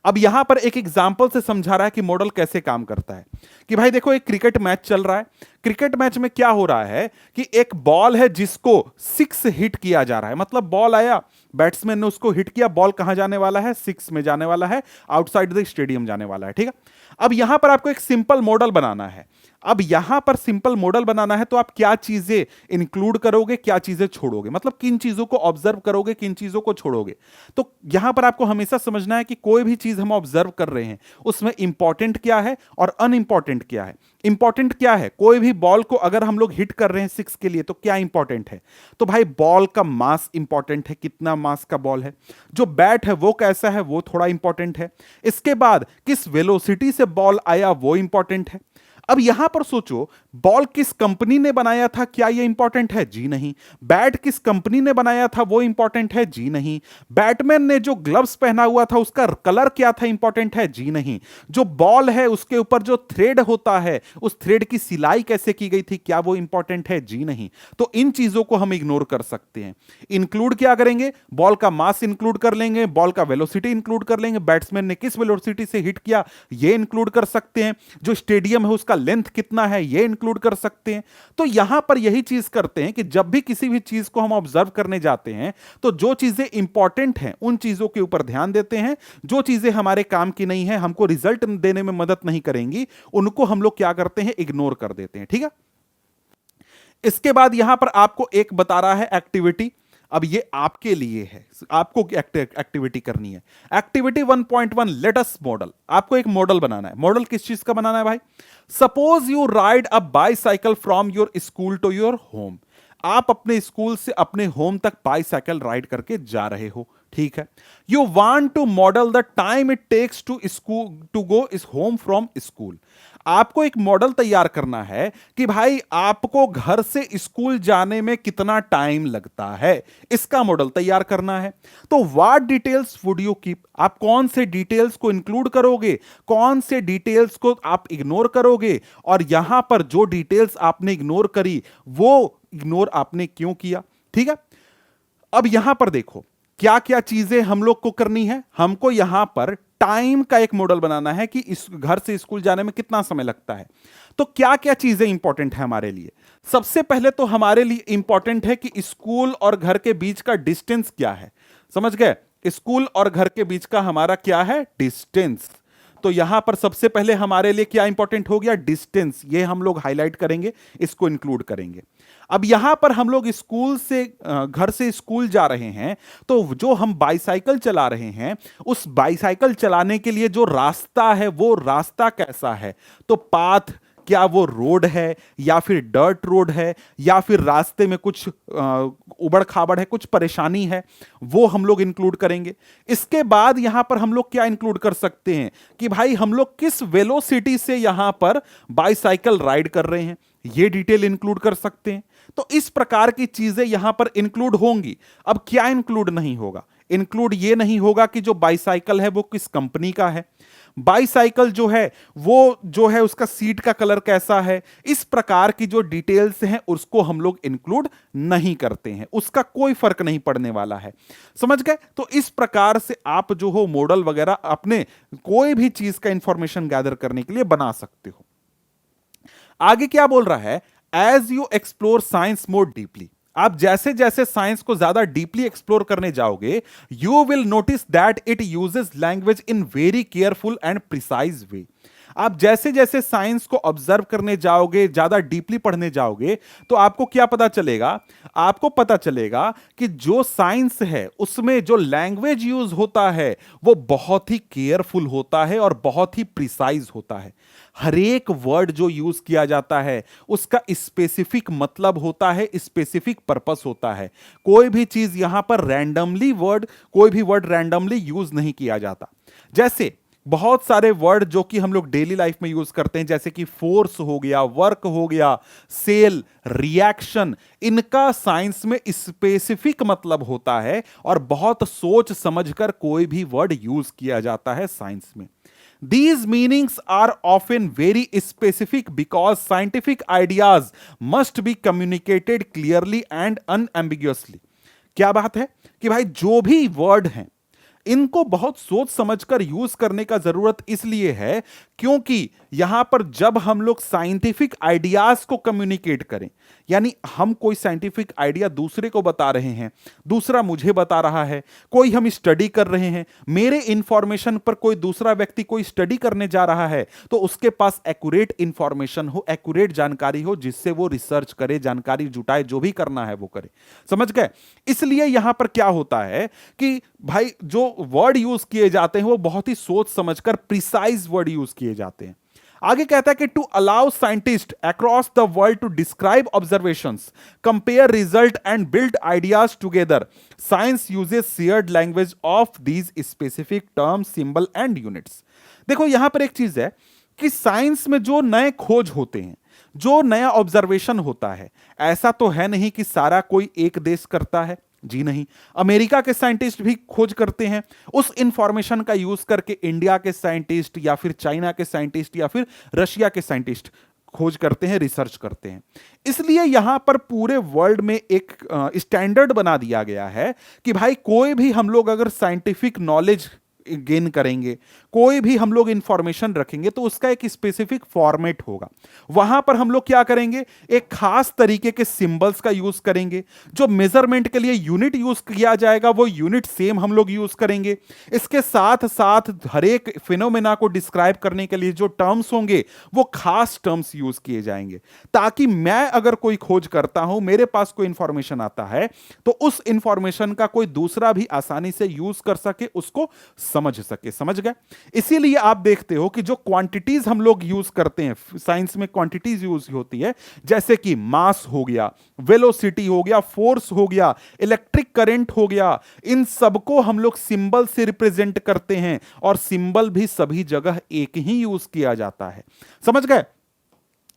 अब यहां पर एक एग्जांपल से समझा रहा है कि मॉडल कैसे काम करता है। कि भाई देखो एक क्रिकेट मैच चल रहा है, क्रिकेट मैच में क्या हो रहा है कि एक बॉल है जिसको 6 हिट किया जा रहा है, मतलब बॉल आया, बैट्समैन ने उसको हिट किया, बॉल कहां जाने वाला है, 6 में जाने वाला है, आउटसाइड द स्टेडियम जाने वाला है। ठीक है, अब यहां पर आपको एक सिंपल मॉडल बनाना है। अब यहां पर सिंपल मॉडल बनाना है तो आप क्या चीजें इंक्लूड करोगे, क्या चीजें छोड़ोगे, मतलब किन चीजों को ऑब्जर्व करोगे, किन चीजों को छोड़ोगे। तो यहां पर आपको हमेशा समझना है कि कोई भी चीज हम ऑब्जर्व कर रहे हैं उसमें इंपॉर्टेंट क्या है और अनइंपॉर्टेंट क्या है। इंपॉर्टेंट क्या है, कोई भी बॉल को अगर हम लोग हिट कर रहे हैं 6 के लिए तो क्या इंपॉर्टेंट है, तो भाई बॉल का मास इंपॉर्टेंट है, कितना मास का बॉल है, जो बैट है वो कैसा है वो थोड़ा इंपॉर्टेंट है, इसके बाद किस वेलोसिटी से बॉल आया वो इंपॉर्टेंट है। अब यहां पर सोचो बॉल किस कंपनी ने बनाया था, क्या यह इंपॉर्टेंट है, जी नहीं। बैट किस कंपनी ने बनाया था वो इंपॉर्टेंट है, जी नहीं। बैटमैन ने जो ग्लव्स पहना हुआ था उसका कलर क्या था, इंपॉर्टेंट है, जी नहीं। जो बॉल है उसके ऊपर जो थ्रेड होता है उस थ्रेड की सिलाई कैसे की गई थी, क्या वो इंपॉर्टेंट है, जी नहीं। तो इन चीजों को हम इग्नोर कर सकते हैं। इंक्लूड क्या करेंगे, बॉल का मास इंक्लूड कर लेंगे, बॉल का वेलोसिटी इंक्लूड कर लेंगे, बैट्समैन ने किस वेलोसिटी से हिट किया ये इंक्लूड कर सकते हैं, जो स्टेडियम है उसका लेंथ कितना है ये इंक्लूड कर सकते हैं। तो यहां पर यही चीज करते हैं कि जब भी किसी भी चीज को हम ऑब्जर्व करने जाते हैं तो जो चीजें इंपॉर्टेंट हैं उन चीजों के ऊपर ध्यान देते हैं, जो चीजें हमारे काम की नहीं है, हमको रिजल्ट देने में मदद नहीं करेंगी, उनको हम लोग क्या करते हैं, इग्नोर कर देते हैं। ठीक है, इसके बाद यहां पर आपको एक बता रहा है एक्टिविटी। अब ये आपके लिए है, आपको एक्टिविटी करनी है। Activity 1.1 let us model. आपको एक मॉडल बनाना है। मॉडल किस चीज का बनाना है भाई? Suppose you ride a bicycle from your school to your home. आप अपने स्कूल से अपने होम तक बाईसाइकिल राइड करके जा रहे हो, ठीक है। You want to model the time it takes to school to go is home from school. आपको एक मॉडल तैयार करना है कि भाई आपको घर से स्कूल जाने में कितना टाइम लगता है, इसका मॉडल तैयार करना है। तो what details would you keep? आप कौन से डिटेल्स को इंक्लूड करोगे, कौन से डिटेल्स को आप इग्नोर करोगे, और यहां पर जो डिटेल्स आपने इग्नोर करी वो इग्नोर आपने क्यों किया, ठीक है। अब यहां पर देखो क्या क्या चीजें हम लोग को करनी है। हमको यहां पर टाइम का एक मॉडल बनाना है कि इस घर से स्कूल जाने में कितना समय लगता है। तो क्या क्या चीजें इंपॉर्टेंट है हमारे लिए? सबसे पहले तो हमारे लिए इंपॉर्टेंट है कि स्कूल और घर के बीच का डिस्टेंस क्या है। समझ गए? स्कूल और घर के बीच का हमारा क्या है? डिस्टेंस। तो यहां पर सबसे पहले हमारे लिए क्या इंपॉर्टेंट हो गया? डिस्टेंस। ये हम लोग हाईलाइट करेंगे, इसको इंक्लूड करेंगे। अब यहां पर हम लोग स्कूल से घर से स्कूल जा रहे हैं, तो जो हम बाईसाइकिल चला रहे हैं, उस बाईसाइकिल चलाने के लिए जो रास्ता है वो रास्ता कैसा है? तो पाथ, क्या वो रोड है या फिर डर्ट रोड है या फिर रास्ते में कुछ उबड़ खाबड़ है, कुछ परेशानी है, वो हम लोग इंक्लूड करेंगे। इसके बाद यहां पर हम लोग क्या इंक्लूड कर सकते हैं कि भाई हम लोग किस वेलोसिटी से यहां पर बाईसाइकिल राइड कर रहे हैं, ये डिटेल इंक्लूड कर सकते हैं। तो इस प्रकार की चीजें यहां पर इंक्लूड होंगी। अब क्या इंक्लूड नहीं होगा? इंक्लूड ये नहीं होगा कि जो बाईसाइकिल है वो किस कंपनी का है, बाईसाइकिल जो है उसका सीट का कलर कैसा है, इस प्रकार की जो डिटेल्स हैं उसको हम लोग इंक्लूड नहीं करते हैं, उसका कोई फर्क नहीं पड़ने वाला है। समझ गए? तो इस प्रकार से आप जो हो मॉडल वगैरह अपने कोई भी चीज का इंफॉर्मेशन गैदर करने के लिए बना सकते हो। आगे क्या बोल रहा है? As you explore science more deeply. आप जैसे जैसे साइंस को ज्यादा डीपली एक्सप्लोर करने जाओगे, you will notice that it uses language in very careful and precise वे। आप जैसे जैसे साइंस को ऑब्जर्व करने जाओगे, ज्यादा डीपली पढ़ने जाओगे, तो आपको क्या पता चलेगा? आपको पता चलेगा कि जो साइंस है उसमें जो लैंग्वेज यूज होता है वो बहुत ही केयरफुल होता है और बहुत ही प्रिसाइज होता है। हर एक वर्ड जो यूज किया जाता है उसका स्पेसिफिक मतलब होता है, स्पेसिफिक पर्पस होता है। कोई भी चीज यहां पर कोई भी वर्ड रैंडमली यूज नहीं किया जाता। जैसे बहुत सारे वर्ड जो कि हम लोग डेली लाइफ में यूज करते हैं, जैसे कि फोर्स हो गया, वर्क हो गया, सेल, रिएक्शन, इनका साइंस में स्पेसिफिक मतलब होता है और बहुत सोच समझकर कोई भी वर्ड यूज किया जाता है साइंस में। These meanings are often very specific because scientific ideas must be communicated clearly and unambiguously। क्या बात है कि भाई जो भी वर्ड हैं इनको बहुत सोच समझकर यूज करने का जरूरत इसलिए है क्योंकि यहां पर जब हम लोग साइंटिफिक आइडियाज को कम्युनिकेट करें, यानी हम कोई साइंटिफिक आइडिया दूसरे को बता रहे हैं, दूसरा मुझे बता रहा है, कोई हम स्टडी कर रहे हैं, मेरे इंफॉर्मेशन पर कोई दूसरा व्यक्ति कोई स्टडी करने जा रहा है, तो उसके पास एक्यूरेट इंफॉर्मेशन हो, एक्यूरेट जानकारी हो, जिससे वो रिसर्च करे, जानकारी जुटाए, जो भी करना है वो करे। समझ गए? इसलिए यहां पर क्या होता है कि भाई जो वर्ड यूज किए जाते हैं वो बहुत ही सोच समझकर प्रिसाइज वर्ड यूज किए जाते हैं। आगे कहता है कि to allow scientist across the world to describe observations, compare result and build ideas together, science uses shared language of these specific term, symbol and units. देखो यहां पर एक चीज है कि साइंस में जो नए खोज होते हैं, जो नया ऑब्जर्वेशन होता है, ऐसा तो है नहीं कि सारा कोई एक देश करता है। जी नहीं, अमेरिका के साइंटिस्ट भी खोज करते हैं, उस इंफॉर्मेशन का यूज करके इंडिया के साइंटिस्ट या फिर चाइना के साइंटिस्ट या फिर रशिया के साइंटिस्ट खोज करते हैं, रिसर्च करते हैं। इसलिए यहां पर पूरे वर्ल्ड में एक स्टैंडर्ड बना दिया गया है कि भाई कोई भी हम लोग अगर साइंटिफिक नॉलेज गेन करेंगे, कोई भी हम लोग इंफॉर्मेशन रखेंगे तो उसका एक स्पेसिफिक फॉर्मेट होगा। वहां पर हम लोग क्या करेंगे, एक खास तरीके के सिंबल्स का यूज करेंगे। जो मेजरमेंट के लिए यूनिट यूज किया जाएगा वो यूनिट सेम हम लोग यूज करेंगे। इसके साथ साथ हर एक फिनोमेना को डिस्क्राइब करने के लिए जो टर्म्स होंगे वो खास टर्म्स यूज किए जाएंगे, ताकि मैं अगर कोई खोज करता हूं, मेरे पास कोई इंफॉर्मेशन आता है, तो उस इंफॉर्मेशन का कोई दूसरा भी आसानी से यूज कर सके, उसको समझ सके। समझ गए? इसीलिए आप देखते हो कि जो क्वांटिटीज हम लोग यूज करते हैं, साइंस में क्वांटिटीज यूज होती है, जैसे कि मास हो गया, वेलोसिटी हो गया, फोर्स हो गया, इलेक्ट्रिक करंट हो गया, इन सबको हम लोग सिंबल से रिप्रेजेंट करते हैं, और सिंबल भी सभी जगह एक ही यूज किया जाता है। समझ गए?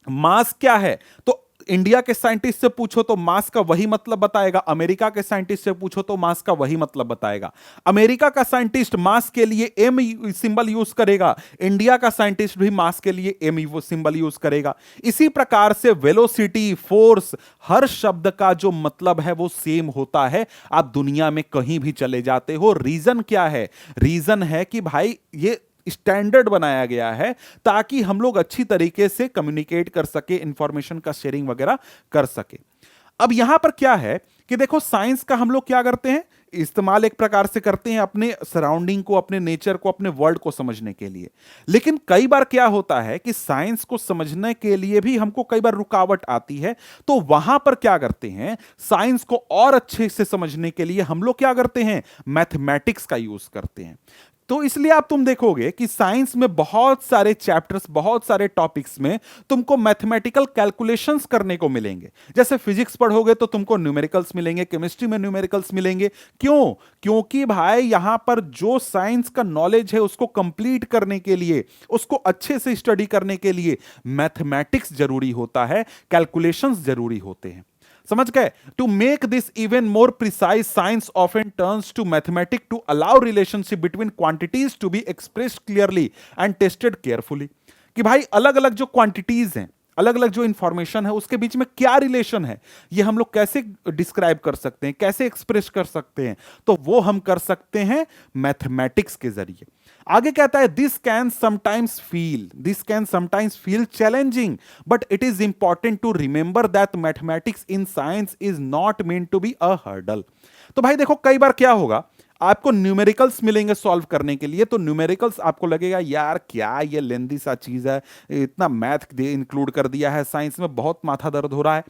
मास क्या है, तो इंडिया के साइंटिस्ट से पूछो तो मास का वही मतलब बताएगा, अमेरिका के साइंटिस्ट से पूछो तो मास का वही मतलब बताएगा। अमेरिका का साइंटिस्ट मास के लिए एम सिंबल यूज करेगा, इंडिया का साइंटिस्ट भी मास के लिए एम वो सिंबल यूज करेगा। इसी प्रकार से वेलोसिटी, फोर्स, हर शब्द का जो मतलब है वो सेम होता है। आप दुनिया में कहीं भी चले जाते हो, रीजन क्या है? रीजन है कि भाई ये स्टैंडर्ड बनाया गया है ताकि हम लोग अच्छी तरीके से कम्युनिकेट कर सके, इंफॉर्मेशन का शेयरिंग वगैरह कर सके। अब यहां पर क्या है कि देखो, साइंस का हम लोग क्या करते हैं, इस्तेमाल एक प्रकार से करते हैं अपने सराउंडिंग को, अपने नेचर को, अपने वर्ल्ड को समझने के लिए। लेकिन कई बार क्या होता है कि साइंस को समझने के लिए भी हमको कई बार रुकावट आती है। तो वहां पर क्या करते हैं, साइंस को और अच्छे से समझने के लिए हम लोग क्या करते हैं, मैथमेटिक्स का यूज करते हैं। तो इसलिए आप तुम देखोगे कि साइंस में बहुत सारे चैप्टर्स, बहुत सारे टॉपिक्स में तुमको मैथमेटिकल कैलकुलेशंस करने को मिलेंगे। जैसे फिजिक्स पढ़ोगे तो तुमको न्यूमेरिकल्स मिलेंगे, केमिस्ट्री में न्यूमेरिकल्स मिलेंगे। क्यों? क्योंकि भाई यहां पर जो साइंस का नॉलेज है उसको कंप्लीट करने के लिए, उसको अच्छे से स्टडी करने के लिए मैथमेटिक्स जरूरी होता है, कैलकुलेशंस जरूरी होते हैं। समझ गए? To make this even more precise, science often turns to mathematics to allow relationship between quantities to be expressed clearly and tested carefully. कि भाई अलग अलग जो क्वांटिटीज हैं, अलग अलग जो इंफॉर्मेशन है, उसके बीच में क्या रिलेशन है, ये हम लोग कैसे डिस्क्राइब कर सकते हैं, कैसे एक्सप्रेस कर सकते हैं, तो वो हम कर सकते हैं मैथमेटिक्स के जरिए। आगे कहता है, this can sometimes feel challenging, but it is important to remember that mathematics in science is not mean to be a hurdle. तो भाई देखो, कई बार क्या होगा, आपको न्यूमेरिकल्स मिलेंगे सॉल्व करने के लिए, तो न्यूमेरिकल्स आपको लगेगा यार क्या ये लेंदी सा चीज है, इतना मैथ इंक्लूड कर दिया है साइंस में, बहुत माथा दर्द हो रहा है।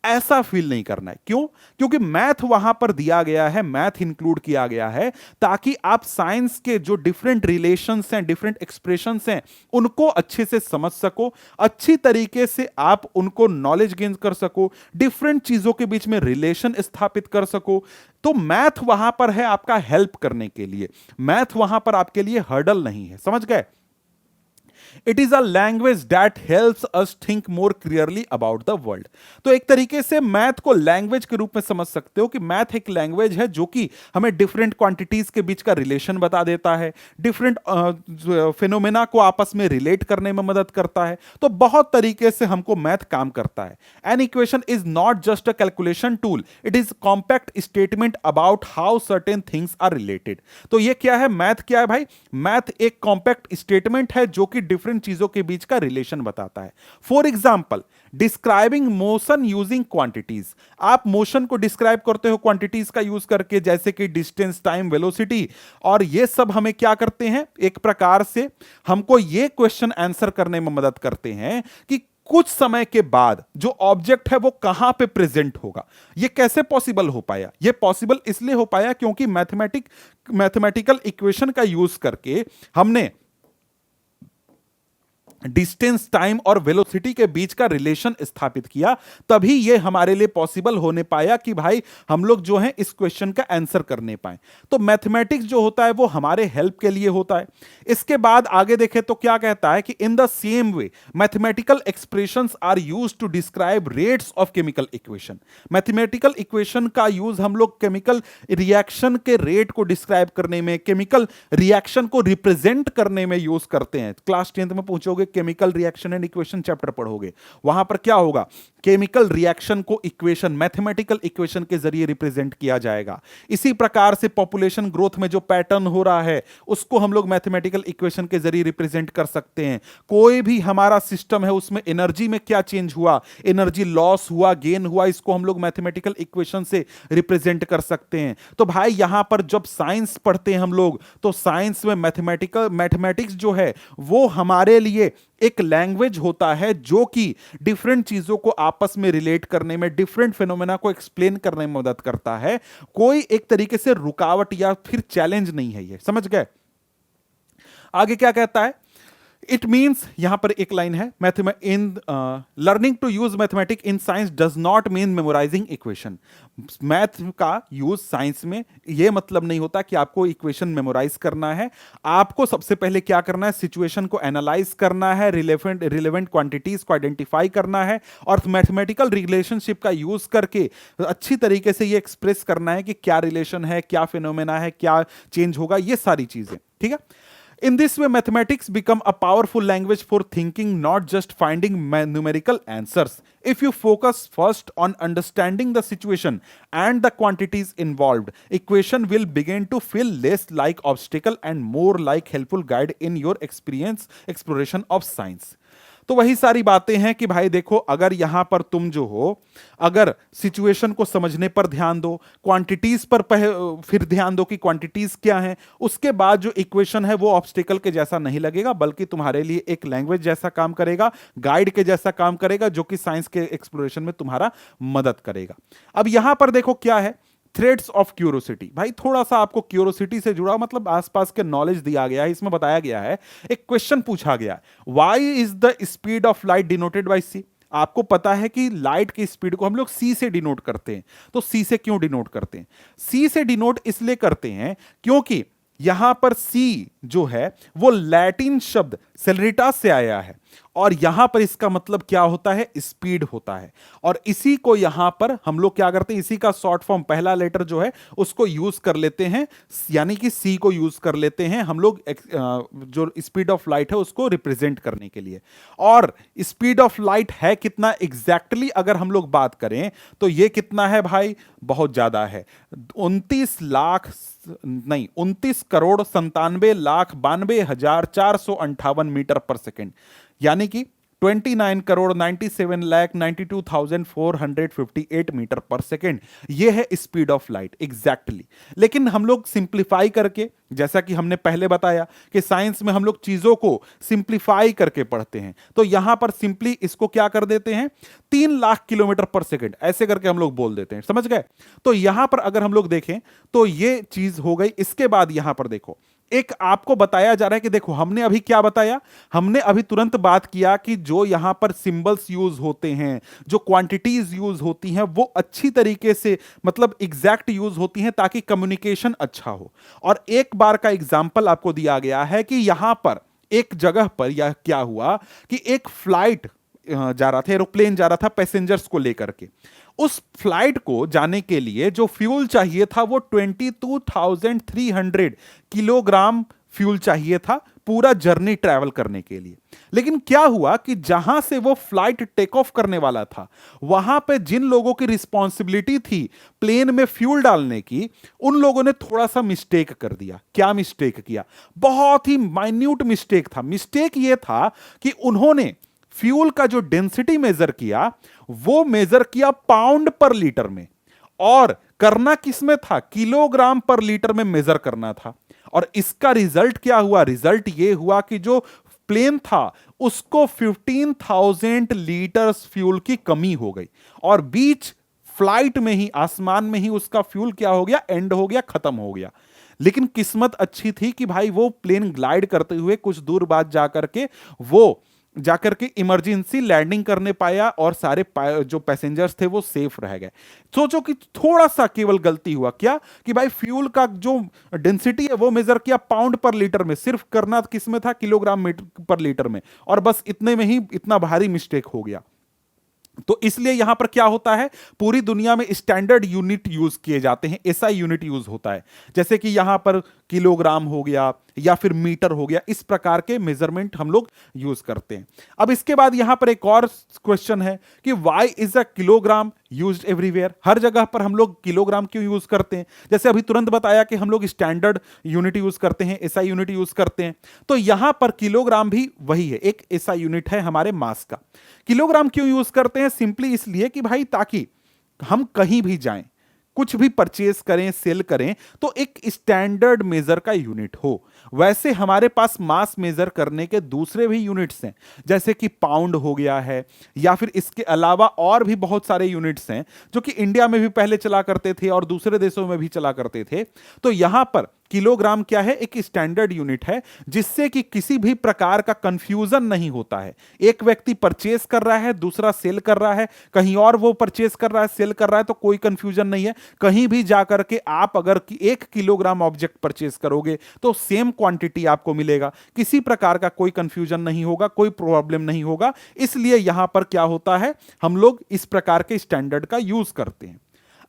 ऐसा फील नहीं करना है। क्यों? क्योंकि मैथ वहां पर दिया गया है, मैथ इंक्लूड किया गया है ताकि आप साइंस के जो डिफरेंट रिलेशंस हैं, डिफरेंट एक्सप्रेशंस हैं, उनको अच्छे से समझ सको, अच्छी तरीके से आप उनको नॉलेज गेन कर सको, डिफरेंट चीजों के बीच में रिलेशन स्थापित कर सको। तो मैथ वहां पर है आपका हेल्प करने के लिए, मैथ वहां पर आपके लिए हर्डल नहीं है। समझ गए? It is a language that helps us think more clearly about the world. तो एक तरीके से मैथ को लैंग्वेज के रूप में समझ सकते हो कि मैथ एक लैंग्वेज है जो कि हमें डिफरेंट क्वांटिटीज के बीच का रिलेशन बता देता है, डिफरेंट फिनोमेना को आपस में रिलेट करने में मदद करता है। तो बहुत तरीके से हमको मैथ काम करता है। An equation is not just a calculation tool, it is compact statement about how certain things are related. तो ये क्या है, मैथ क्या है भाई? मैथ एक कॉम्पैक्ट स्टेटमेंट है जो कि डिफरेंट चीजों के बीच का रिलेशन बताता है। For example, describing motion using quantities. आप मोशन को डिस्क्राइब करते हो क्वांटिटीज का यूज करके, जैसे कि डिस्टेंस, टाइम, वेलोसिटी, और ये सब हमें क्या करते हैं, एक प्रकार से हमको ये क्वेश्चन आंसर करने में मदद करते हैं कि कुछ समय के बाद जो ऑब्जेक्ट है वो कहां पे प्रेजेंट होगा। ये कैसे पॉसिबल हो पाया? ये पॉसिबल इसलिए हो पाया क्योंकि मैथमेटिकल इक्वेशन का यूज करके हमने डिस्टेंस, टाइम और वेलोसिटी के बीच का रिलेशन स्थापित किया, तभी यह हमारे लिए पॉसिबल होने पाया कि भाई हम लोग जो हैं इस क्वेश्चन का आंसर करने पाए। तो मैथमेटिक्स जो होता है वो हमारे हेल्प के लिए होता है। इसके बाद आगे देखें तो क्या कहता है कि in the same way mathematical expressions are used to describe rates of chemical equation. Mathematical equation का यूज हम लोग केमिकल रिएक्शन के रेट को डिस्क्राइब करने में, केमिकल रिएक्शन को रिप्रेजेंट करने में यूज करते हैं। क्लास 10th में पूछोगे एक chemical reaction and equation chapter पढ़ोगे, वहां पर क्या होगा, केमिकल रिएक्शन को इक्वेशन, मैथमेटिकल इक्वेशन के जरिए रिप्रेजेंट किया जाएगा। इसी प्रकार से पॉपुलेशन ग्रोथ में जो पैटर्न हो रहा है उसको हम लोग मैथमेटिकल इक्वेशन के जरिए रिप्रेजेंट कर सकते हैं। कोई भी हमारा सिस्टम है उसमें एनर्जी में क्या चेंज हुआ, एनर्जी लॉस हुआ, गेन हुआ, इसको हम लोग मैथमेटिकल इक्वेशन से रिप्रेजेंट कर सकते हैं। तो भाई यहां पर जब साइंस पढ़ते हैं हम लोग, तो साइंस में मैथमेटिक्स जो है वो हमारे लिए एक लैंग्वेज होता है जो कि डिफरेंट चीजों को आपस में रिलेट करने में, डिफरेंट फिनोमेना को एक्सप्लेन करने में मदद करता है। कोई एक तरीके से रुकावट या फिर चैलेंज नहीं है, ये समझ गए। आगे क्या कहता है, इट मीन्स, यहां पर एक लाइन है, in learning to use mathematic in science does not mean memorising equation. Math का यूज साइंस में यह मतलब नहीं होता कि आपको इक्वेशन मेमोराइज करना है। आपको सबसे पहले क्या करना है, सिचुएशन को एनालाइज करना है, रिलेवेंट क्वांटिटीज को आइडेंटिफाई करना है और मैथमेटिकल रिलेशनशिप का यूज करके अच्छी तरीके से यह एक्सप्रेस करना है कि क्या रिलेशन है, क्या फिनोमेना है, क्या चेंज होगा, ये सारी चीजें, ठीक है। In this way, mathematics become a powerful language for thinking, not just finding numerical answers. If you focus first on understanding the situation and the quantities involved, equation will begin to feel less like obstacle and more like helpful guide in your exploration of science. तो वही सारी बातें हैं कि भाई देखो, अगर यहां पर तुम जो हो, अगर सिचुएशन को समझने पर ध्यान दो, क्वांटिटीज पर फिर ध्यान दो कि क्वांटिटीज क्या हैं, उसके बाद जो इक्वेशन है वो ऑब्स्टिकल के जैसा नहीं लगेगा, बल्कि तुम्हारे लिए एक लैंग्वेज जैसा काम करेगा, गाइड के जैसा काम करेगा, जो कि साइंस के एक्सप्लोरेशन में तुम्हारा मदद करेगा। अब यहां पर देखो क्या है, थ्रेड्स ऑफ क्यूरोसिटी। भाई थोड़ा सा आपको क्यूरोसिटी से जुड़ा मतलब आसपास के नॉलेज दिया गया है, इसमें बताया गया है, एक क्वेश्चन पूछा गया है, why is the speed of light denoted by C. आपको पता है कि लाइट की स्पीड को हम लोग सी से डिनोट करते हैं, तो सी से क्यों डिनोट करते हैं, सी से डिनोट इसलिए करते हैं क्योंकि यहां पर सी जो है वो लैटिन शब्द सेलरिटास से आया है और यहां पर इसका मतलब क्या होता है, स्पीड होता है। और इसी को यहां पर हम लोग क्या करते हैं, इसी का शॉर्ट फॉर्म पहला लेटर जो है उसको यूज कर लेते हैं, यानी कि सी को यूज कर लेते हैं हम लोग जो स्पीड ऑफ लाइट है उसको रिप्रेजेंट करने के लिए। और स्पीड ऑफ लाइट है कितना एग्जैक्टली अगर हम लोग बात करें तो ये कितना है भाई, बहुत ज्यादा है, 29,97,92,458 मीटर पर सेकेंड, यानी कि 29,97,92,458 मीटर पर सेकेंड, यह है स्पीड ऑफ लाइट एग्जैक्टली। लेकिन हम लोग सिंप्लीफाई करके, जैसा कि हमने पहले बताया कि साइंस में हम लोग चीजों को सिंप्लीफाई करके पढ़ते हैं, तो यहां पर सिंपली इसको क्या कर देते हैं, 3 लाख किलोमीटर पर सेकेंड ऐसे करके हम लोग बोल देते हैं, समझ गए। तो यहां पर अगर हम लोग देखें तो यह चीज हो गई। इसके बाद यहां पर देखो, एक आपको बताया जा रहा है कि देखो हमने अभी क्या बताया, हमने अभी तुरंत बात किया कि जो यहां पर सिंबल्स यूज होते हैं, जो क्वांटिटीज यूज होती हैं, वो अच्छी तरीके से मतलब एग्जैक्ट यूज होती हैं ताकि कम्युनिकेशन अच्छा हो। और एक बार का एग्जांपल आपको दिया गया है कि यहां पर एक जगह पर यह क्या हुआ कि एक फ्लाइट जा रहा था, एरोप्लेन जा रहा था पैसेंजर्स को लेकर के। उस फ्लाइट को जाने के लिए जो फ्यूल चाहिए था वो 22,300 किलोग्राम फ्यूल चाहिए था पूरा जर्नी ट्रैवल करने के लिए। लेकिन क्या हुआ कि जहां से वो फ्लाइट टेक ऑफ करने वाला था, वहां पे जिन लोगों की रिस्पॉन्सिबिलिटी थी प्लेन में फ्यूल डालने की, उन लोगों ने थोड़ा सा मिस्टेक कर दिया। क्या मिस्टेक किया, बहुत ही माइन्यूट मिस्टेक था। मिस्टेक ये था कि उन्होंने फ्यूल का जो डेंसिटी मेजर किया वो मेजर किया पाउंड पर लीटर में, और करना किसमें था, किलोग्राम पर लीटर में मेजर करना था। और इसका रिजल्ट क्या हुआ, रिजल्ट ये हुआ कि जो प्लेन था उसको 15,000 लीटर फ्यूल की कमी हो गई और बीच फ्लाइट में ही, आसमान में ही उसका फ्यूल क्या हो गया, एंड हो गया, खत्म हो गया। लेकिन किस्मत अच्छी थी कि भाई वो प्लेन ग्लाइड करते हुए कुछ दूर बाद जाकर के इमरजेंसी लैंडिंग करने पाया और सारे जो पैसेंजर्स थे वो सेफ रह गए। सोचो कि थोड़ा सा केवल गलती हुआ क्या कि भाई फ्यूल का जो डेंसिटी है वो मेजर किया पाउंड पर लीटर में, सिर्फ करना किसमें था, किलोग्राम मीटर पर लीटर में, और बस इतने में ही इतना भारी मिस्टेक हो गया। तो इसलिए यहां पर क्या होता है, पूरी दुनिया में स्टैंडर्ड यूनिट यूज किए जाते हैं, एसआई यूनिट यूज होता है। जैसे कि यहां पर किलोग्राम हो गया या फिर मीटर हो गया, इस प्रकार के मेजरमेंट हम लोग यूज करते हैं। अब इसके बाद यहां पर एक और क्वेश्चन है कि why is a kilogram used everywhere? हर जगह पर हम लोग किलोग्राम क्यों यूज करते हैं? जैसे अभी तुरंत बताया कि हम लोग स्टैंडर्ड यूनिट यूज करते हैं, एसआई यूनिट यूज करते हैं, तो यहां पर किलोग्राम भी वही है, एक एसआई यूनिट है हमारे मास का। किलोग्राम क्यों यूज करते हैं? सिंपली इसलिए कि भाई ताकि हम कहीं भी जाएं, कुछ भी परचेज करें, सेल करें, तो एक स्टैंडर्ड मेजर का यूनिट हो। वैसे हमारे पास मास मेजर करने के दूसरे भी यूनिट्स हैं, जैसे कि पाउंड हो गया है, या फिर इसके अलावा और भी बहुत सारे यूनिट्स हैं जो कि इंडिया में भी पहले चला करते थे और दूसरे देशों में भी चला करते थे। तो यहां पर किलोग्राम क्या है? एक स्टैंडर्ड यूनिट है, जिससे कि किसी भी प्रकार का कंफ्यूजन नहीं होता है। एक व्यक्ति परचेस कर रहा है, दूसरा सेल कर रहा है, कहीं और वो परचेस कर रहा है, सेल कर रहा है, तो कोई कंफ्यूजन नहीं है। कहीं भी जाकर के आप अगर 1 किलोग्राम ऑब्जेक्ट परचेस करोगे तो सेम क्वांटिटी आपको मिलेगा, किसी प्रकार का कोई कंफ्यूजन नहीं होगा, कोई प्रॉब्लम नहीं होगा। इसलिए यहां पर क्या होता है, हम लोग इस प्रकार के स्टैंडर्ड का यूज करते हैं।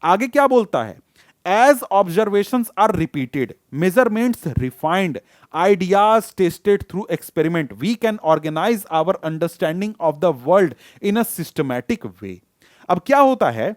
आगे क्या बोलता है? As observations are repeated, measurements refined, ideas tested through experiment, we can organize our understanding of the world in a systematic way. अब क्या होता है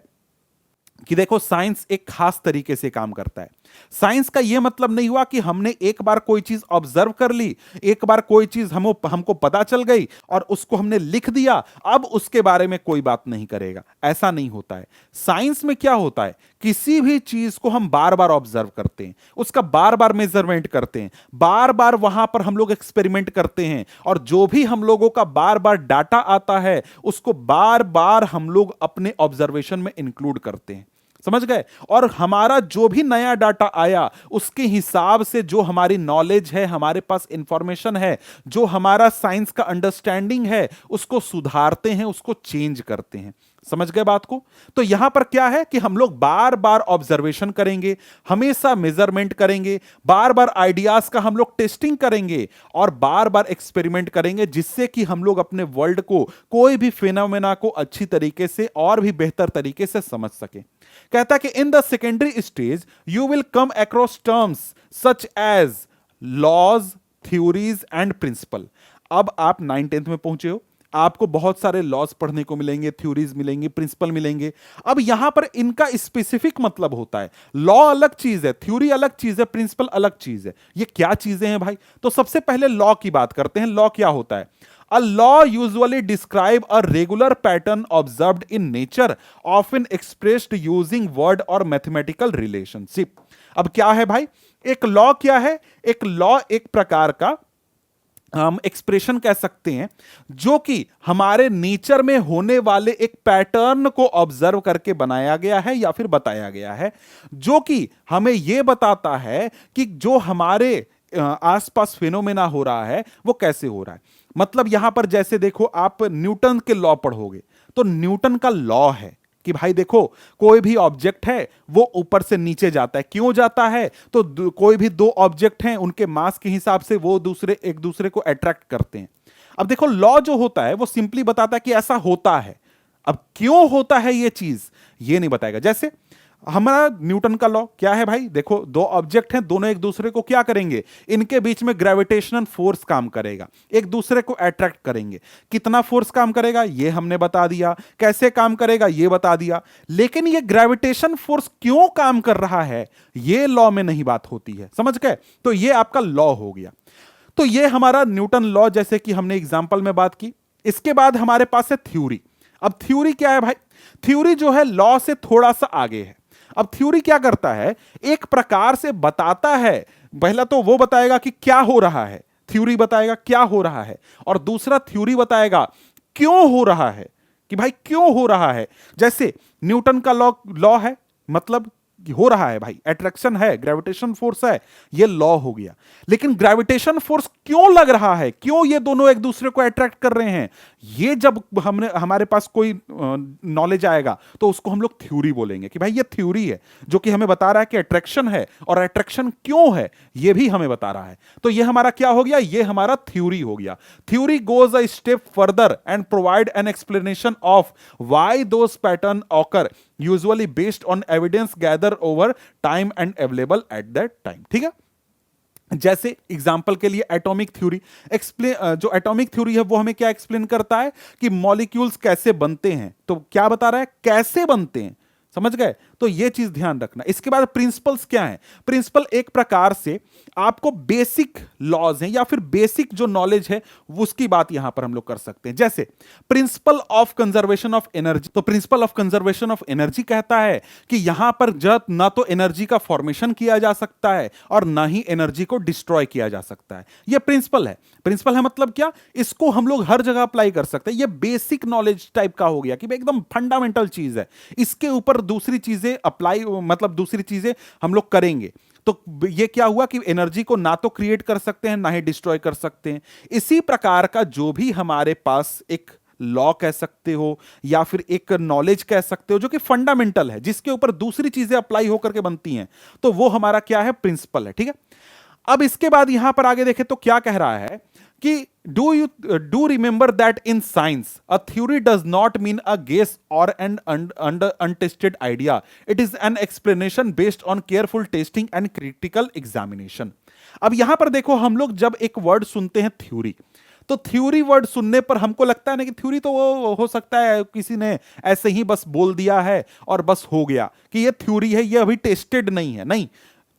कि देखो, साइंस एक खास तरीके से काम करता है। साइंस का यह मतलब नहीं हुआ कि हमने एक बार कोई चीज ऑब्जर्व कर ली, एक बार कोई चीज हमको पता चल गई और उसको हमने लिख दिया, अब उसके बारे में कोई बात नहीं करेगा। ऐसा नहीं होता है। साइंस में क्या होता है, किसी भी चीज को हम बार बार ऑब्जर्व करते हैं, उसका बार बार मेजरमेंट करते हैं, बार बार वहां पर हम लोग एक्सपेरिमेंट करते हैं, और जो भी हम लोगों का बार बार डाटा आता है उसको बार बार हम लोग अपने ऑब्जर्वेशन में इंक्लूड करते हैं। समझ गए? और हमारा जो भी नया डाटा आया उसके हिसाब से जो हमारी नॉलेज है, हमारे पास इंफॉर्मेशन है, जो हमारा साइंस का अंडरस्टैंडिंग है, उसको सुधारते हैं, उसको चेंज करते हैं। समझ गए बात को? तो यहां पर क्या है कि हम लोग बार बार ऑब्जर्वेशन करेंगे, हमेशा मेजरमेंट करेंगे, बार बार आइडियाज का हम लोग टेस्टिंग करेंगे और बार बार एक्सपेरिमेंट करेंगे, जिससे कि हम लोग अपने वर्ल्ड को, कोई भी फिनोमेना को अच्छी तरीके से और भी बेहतर तरीके से समझ सके। कहता है कि in the secondary stage you will come across terms such as laws, theories and principle. अब आप 9th-10th में पहुंचे हो, आपको बहुत सारे लॉज पढ़ने को मिलेंगे, थ्योरीज मिलेंगे, प्रिंसिपल मिलेंगे। अब यहां पर इनका स्पेसिफिक मतलब होता है। लॉ अलग चीज है, थ्योरी अलग चीज है, प्रिंसिपल अलग चीज है। ये क्या चीजें हैं भाई? तो सबसे पहले लॉ की बात करते हैं। लॉ क्या होता है? A law usually describe a regular pattern observed in nature, often expressed using word or mathematical relationship. अब क्या है भाई? एक लॉ क्या है? एक लॉ एक प्रकार का हम एक्सप्रेशन कह सकते हैं, जो कि हमारे नेचर में होने वाले एक पैटर्न को ऑब्जर्व करके बनाया गया है या फिर बताया गया है, जो कि हमें यह बताता है कि जो हमारे आसपास फिनोमेना हो रहा है वो कैसे हो रहा है। मतलब यहां पर जैसे देखो, आप न्यूटन के लॉ पढ़ोगे तो न्यूटन का लॉ है कि भाई देखो, कोई भी ऑब्जेक्ट है वो ऊपर से नीचे जाता है। क्यों जाता है? तो कोई भी दो ऑब्जेक्ट हैं, उनके मास के हिसाब से वो एक दूसरे को अट्रैक्ट करते हैं। अब देखो, लॉ जो होता है वो सिंपली बताता है कि ऐसा होता है। अब क्यों होता है ये चीज, ये नहीं बताएगा। जैसे हमारा न्यूटन का लॉ क्या है भाई? देखो, दो ऑब्जेक्ट हैं, दोनों एक दूसरे को क्या करेंगे? इनके बीच में ग्रेविटेशनल फोर्स काम करेगा, एक दूसरे को अट्रैक्ट करेंगे। कितना फोर्स काम करेगा ये हमने बता दिया, कैसे काम करेगा ये बता दिया, लेकिन ये ग्रेविटेशन फोर्स क्यों काम कर रहा है ये लॉ में नहीं बात होती है। समझ गए? तो ये आपका लॉ हो गया। तो ये हमारा न्यूटन लॉ, जैसे कि हमने एग्जाम्पल में बात की। इसके बाद हमारे पास है थ्योरी। अब थ्योरी क्या है भाई? थ्योरी जो है लॉ से थोड़ा सा आगे है। अब थ्योरी क्या करता है? एक प्रकार से बताता है, पहला तो वो बताएगा कि क्या हो रहा है, थ्योरी बताएगा क्या हो रहा है, और दूसरा थ्योरी बताएगा क्यों हो रहा है, कि भाई क्यों हो रहा है। जैसे न्यूटन का लॉ है, मतलब हो रहा है भाई, अट्रैक्शन है, ग्रेविटेशन फोर्स है, ये लॉ हो गया। लेकिन ग्रेविटेशन फोर्स क्यों लग रहा है, क्यों ये दोनों एक दूसरे को अट्रैक्ट कर रहे हैं, ये जब हमारे पास कोई नॉलेज आएगा तो उसको हम लोग थ्योरी बोलेंगे कि भाई ये थ्योरी है, जो कि हमें बता रहा है कि अट्रैक्शन है, और अट्रैक्शन क्यों है ये भी हमें बता रहा है। तो ये हमारा क्या हो गया? ये हमारा थ्योरी हो गया। Theory goes a step further and provide an explanation of why those pattern occur, usually based on evidence gather over time and available at that time. ठीक है? जैसे एग्जाम्पल के लिए एटॉमिक थ्योरी एक्सप्लेन, जो atomic theory है वो हमें क्या एक्सप्लेन करता है कि मॉलिक्यूल्स कैसे बनते हैं। तो क्या बता रहा है, कैसे बनते हैं, समझ गए। तो ये चीज ध्यान रखना। इसके बाद प्रिंसिपल्स क्या है, प्रिंसिपल एक प्रकार से आपको बेसिक लॉज हैं या फिर बेसिक जो नॉलेज है उसकी बात यहां पर हम लोग कर सकते हैं। जैसे principle of conservation of energy, तो principle of conservation of energy कहता है कि यहां पर जब ना तो एनर्जी का फॉर्मेशन किया जा सकता है और ना ही एनर्जी को डिस्ट्रॉय किया जा सकता है। यह प्रिंसिपल है। प्रिंसिपल है मतलब क्या, इसको हम लोग हर जगह अप्लाई कर सकते हैं। यह बेसिक नॉलेज टाइप का हो गया कि एकदम फंडामेंटल चीज है, इसके ऊपर दूसरी चीजें अप्लाई, मतलब दूसरी चीजें हम लोग करेंगे तो ये क्या हुआ कि एनर्जी को ना तो क्रिएट कर सकते हैं ना ही डिस्ट्रॉय कर सकते हैं। इसी प्रकार का जो भी हमारे पास एक लॉ कह सकते हो या फिर एक नॉलेज कह सकते हो जो कि फंडामेंटल है, जिसके ऊपर दूसरी चीजें अप्लाई होकर के बनती हैं, तो वो हमारा क्या है, प्रिंसिपल है। ठीक है। अब इसके बाद यहां पर आगे देखें तो क्या कह रहा है कि do remember that in science a theory does not mean a guess or an untested idea, it is an explanation based on careful testing and critical examination. अब यहां पर देखो, हम लोग जब एक वर्ड सुनते हैं थ्योरी, तो थ्योरी वर्ड सुनने पर हमको लगता है ना कि थ्योरी तो वो हो सकता है किसी ने ऐसे ही बस बोल दिया है और बस हो गया कि ये थ्योरी है, ये अभी टेस्टेड नहीं है। नहीं,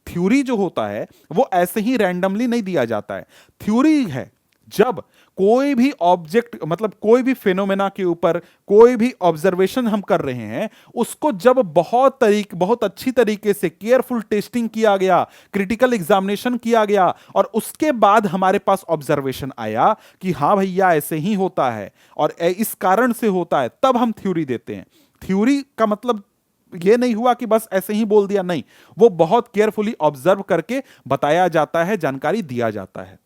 थ्योरी जो होता है वो ऐसे ही रैंडमली नहीं दिया जाता है। थ्योरी है जब कोई भी ऑब्जेक्ट, मतलब कोई भी फिनोमेना के ऊपर कोई भी ऑब्जर्वेशन हम कर रहे हैं, उसको जब बहुत अच्छी तरीके से केयरफुल टेस्टिंग किया गया, क्रिटिकल एग्जामिनेशन किया गया और उसके बाद हमारे पास ऑब्जर्वेशन आया कि हां भैया ऐसे ही होता है और इस कारण से होता है, तब हम थ्योरी देते हैं। थ्योरी का मतलब ये नहीं हुआ कि बस ऐसे ही बोल दिया, नहीं, वो बहुत केयरफुली ऑब्जर्व करके बताया जाता है, जानकारी दिया जाता है।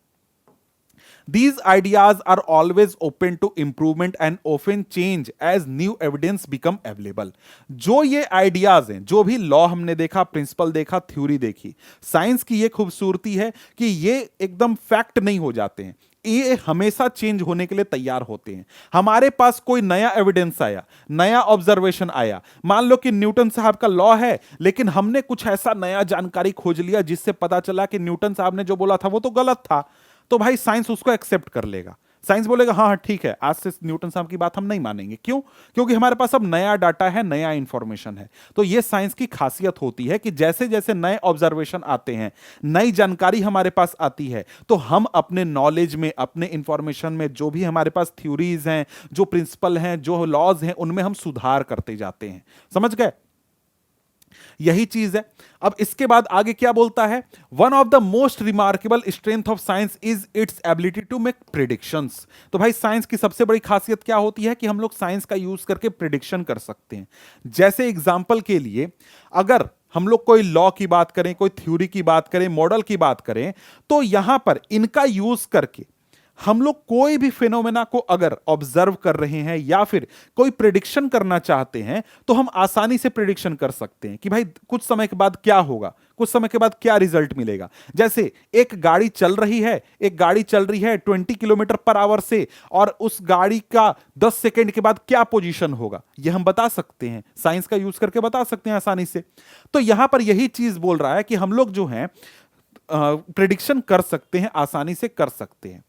These ideas are always open to improvement and often change as new evidence become available. जो ये आइडियाज हैं, जो भी लॉ हमने देखा, प्रिंसिपल देखा, थ्योरी देखी, साइंस की ये खूबसूरती है कि ये एकदम फैक्ट नहीं हो जाते हैं, ये हमेशा चेंज होने के लिए तैयार होते हैं। हमारे पास कोई नया एविडेंस आया, नया ऑब्जर्वेशन आया, मान लो कि न्यूटन साहब का लॉ है, लेकिन हमने कुछ ऐसा नया जानकारी खोज लिया जिससे पता चला कि न्यूटन साहब ने जो बोला था वो तो गलत था, तो भाई साइंस उसको एक्सेप्ट कर लेगा। साइंस बोलेगा हाँ हाँ ठीक है, आज से न्यूटन साहब की बात हम नहीं मानेंगे। क्यों? क्योंकि हमारे पास अब नया डाटा है, नया इंफॉर्मेशन है। तो ये साइंस की खासियत होती है कि जैसे जैसे नए ऑब्जर्वेशन आते हैं, नई जानकारी हमारे पास आती है, तो हम अपने नॉलेज में, अपने इंफॉर्मेशन में, जो भी हमारे पास थ्योरीज हैं, जो प्रिंसिपल हैं, जो लॉज हैं, उनमें हम सुधार करते जाते हैं। समझ गए? यही चीज है। अब इसके बाद आगे क्या बोलता है, one of the most remarkable strength of science is its ability to make predictions. तो भाई साइंस की सबसे बड़ी खासियत क्या होती है कि हम लोग साइंस का यूज करके प्रिडिक्शन कर सकते हैं। जैसे एग्जांपल के लिए, अगर हम लोग कोई लॉ की बात करें, कोई थ्योरी की बात करें, मॉडल की बात करें, तो यहां पर इनका यूज करके हम लोग कोई भी फिनोमेना को अगर ऑब्जर्व कर रहे हैं या फिर कोई प्रिडिक्शन करना चाहते हैं, तो हम आसानी से प्रिडिक्शन कर सकते हैं कि भाई कुछ समय के बाद क्या होगा, कुछ समय के बाद क्या रिजल्ट मिलेगा। जैसे एक गाड़ी चल रही है, 20 किलोमीटर पर आवर से, और उस गाड़ी का 10 सेकेंड के बाद क्या पोजीशन होगा, यह हम बता सकते हैं, साइंस का यूज करके बता सकते हैं आसानी से। तो यहां पर यही चीज बोल रहा है कि हम लोग जो हैं प्रिडिक्शन कर सकते हैं, आसानी से कर सकते हैं।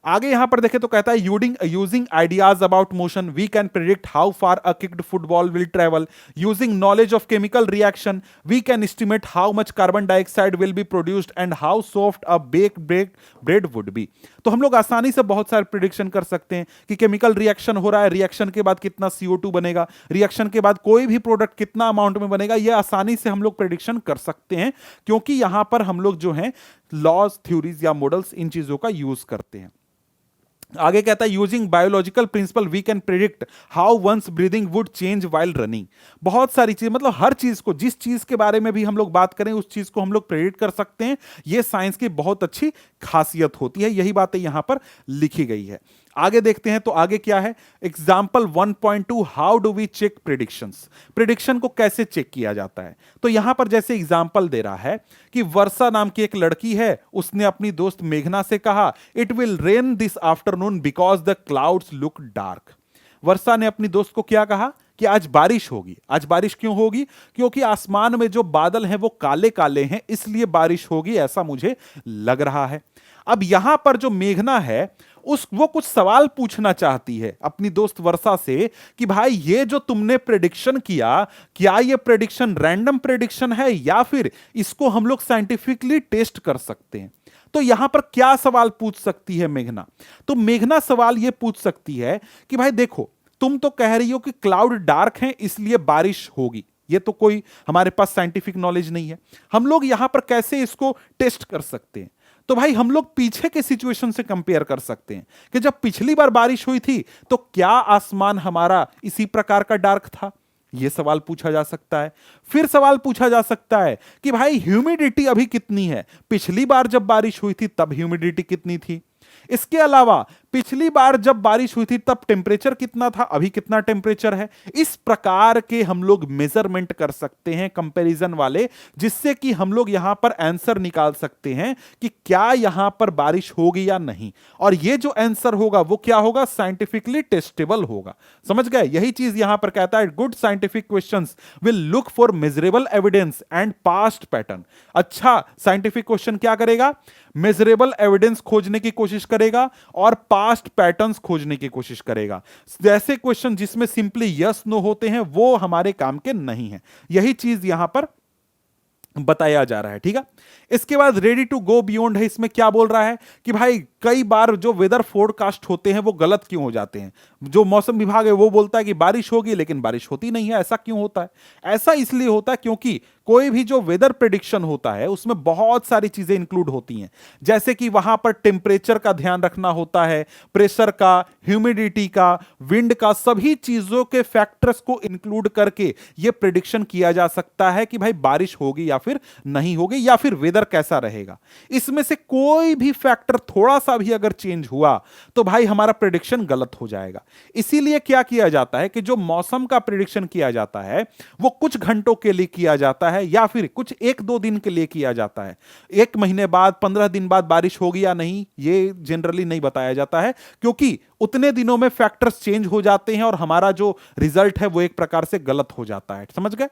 आगे यहां पर देखें तो कहता है using ideas about motion we can predict how far a kicked football will travel. Using knowledge of chemical reaction we can estimate how much carbon dioxide will be produced and how soft a bake bread would be. तो हम लोग आसानी से बहुत सारे prediction कर सकते हैं कि केमिकल रिएक्शन हो रहा है, रिएक्शन के बाद कितना CO2 बनेगा, रिएक्शन के बाद कोई भी प्रोडक्ट कितना अमाउंट में बनेगा, यह आसानी से हम लोग प्रिडिक्शन कर सकते हैं, क्योंकि यहां पर हम लोग जो है लॉज, थ्योरीज या मॉडल्स, इन चीजों का यूज करते हैं। आगे कहता है using biological principle we can predict how one's breathing would change while running. बहुत सारी चीज, मतलब हर चीज को, जिस चीज के बारे में भी हम लोग बात करें उस चीज को हम लोग प्रेडिक्ट कर सकते हैं। यह साइंस की बहुत अच्छी खासियत होती है, यही बातें यहां पर लिखी गई है। आगे देखते हैं तो आगे क्या है, example 1.2 how do we check predictions. Prediction को कैसे चेक किया जाता है, तो यहां पर जैसे एग्जाम्पल दे रहा है कि वर्षा नाम की एक लड़की है, उसने अपनी दोस्त मेघना से कहा it will rain this afternoon because the clouds look dark. Varsha ने अपनी दोस्त को क्या कहा कि आज बारिश होगी। आज बारिश क्यों होगी? क्योंकि आसमान में जो बादल हैं वो काले काले हैं, इसलिए बारिश होगी, ऐसा मुझे लग रहा है। अब यहां पर जो मेघना है वो कुछ सवाल पूछना चाहती है अपनी दोस्त वर्षा से कि भाई ये जो तुमने प्रेडिक्शन किया, क्या ये प्रेडिक्शन रैंडम प्रेडिक्शन है या फिर इसको हम लोग साइंटिफिकली टेस्ट कर सकते हैं। तो यहां पर क्या सवाल पूछ सकती है मेघना? तो मेघना सवाल यह पूछ सकती है कि भाई देखो, तुम तो कह रही हो कि क्लाउड डार्क है इसलिए बारिश होगी, ये तो कोई हमारे पास साइंटिफिक नॉलेज नहीं है, हम लोग यहां पर कैसे इसको टेस्ट कर सकते हैं? तो भाई हम लोग पीछे के सिचुएशन से कंपेयर कर सकते हैं कि जब पिछली बार बारिश हुई थी तो क्या आसमान हमारा इसी प्रकार का डार्क था? यह सवाल पूछा जा सकता है। फिर सवाल पूछा जा सकता है कि भाई ह्यूमिडिटी अभी कितनी है? पिछली बार जब बारिश हुई थी तब ह्यूमिडिटी कितनी थी? इसके अलावा पिछली बार जब बारिश हुई थी तब टेम्परेचर कितना था, अभी कितना टेम्परेचर है? इस प्रकार के हम लोग मेजरमेंट कर सकते हैं कंपैरिजन वाले, जिससे कि हम लोग यहां पर आंसर निकाल सकते हैं कि क्या यहां पर बारिश होगी या नहीं। और ये जो आंसर होगा वो क्या होगा? साइंटिफिकली टेस्टेबल होगा। समझ गए? यही चीज यहां पर कहता है, good scientific questions will look for measurable evidence and past pattern. अच्छा साइंटिफिक क्वेश्चन क्या करेगा? मेजरेबल एविडेंस खोजने की कोशिश करेगा और पास्ट पैटर्न्स खोजने की कोशिश करेगा। जैसे क्वेश्चन जिसमें सिंपली यस नो होते हैं वो हमारे काम के नहीं है। यही चीज यहां पर बताया जा रहा है। ठीक है, इसके बाद रेडी टू गो बियॉन्ड है। इसमें क्या बोल रहा है कि भाई कई बार जो वेदर फोरकास्ट होते हैं वो गलत क्यों हो जाते हैं? जो मौसम विभाग है वो बोलता है कि बारिश होगी लेकिन बारिश होती नहीं है। ऐसा क्यों होता है? ऐसा इसलिए होता है क्योंकि कोई भी जो वेदर प्रेडिक्शन होता है उसमें बहुत सारी चीजें इंक्लूड होती हैं, जैसे कि वहां पर टेम्परेचर का ध्यान रखना होता है, प्रेशर का, ह्यूमिडिटी का, विंड का, सभी चीजों के फैक्टर्स को इंक्लूड करके यह प्रेडिक्शन किया जा सकता है कि भाई बारिश होगी या फिर नहीं होगी या फिर वेदर कैसा रहेगा। इसमें से कोई भी फैक्टर थोड़ा सा भी अगर चेंज हुआ तो भाई हमारा प्रेडिक्शन गलत हो जाएगा। इसीलिए क्या किया जाता है कि जो मौसम का प्रेडिक्शन किया जाता है वो कुछ घंटों के लिए किया जाता है या फिर कुछ 1-2 दिन के लिए किया जाता है। 1 महीने बाद, 15 दिन बाद बारिश होगी या नहीं ये जनरली नहीं बताया जाता है, क्योंकि उतने दिनों में फैक्टर्स चेंज हो जाते हैं और हमारा जो रिजल्ट है वो एक प्रकार से गलत हो जाता है। समझ गए?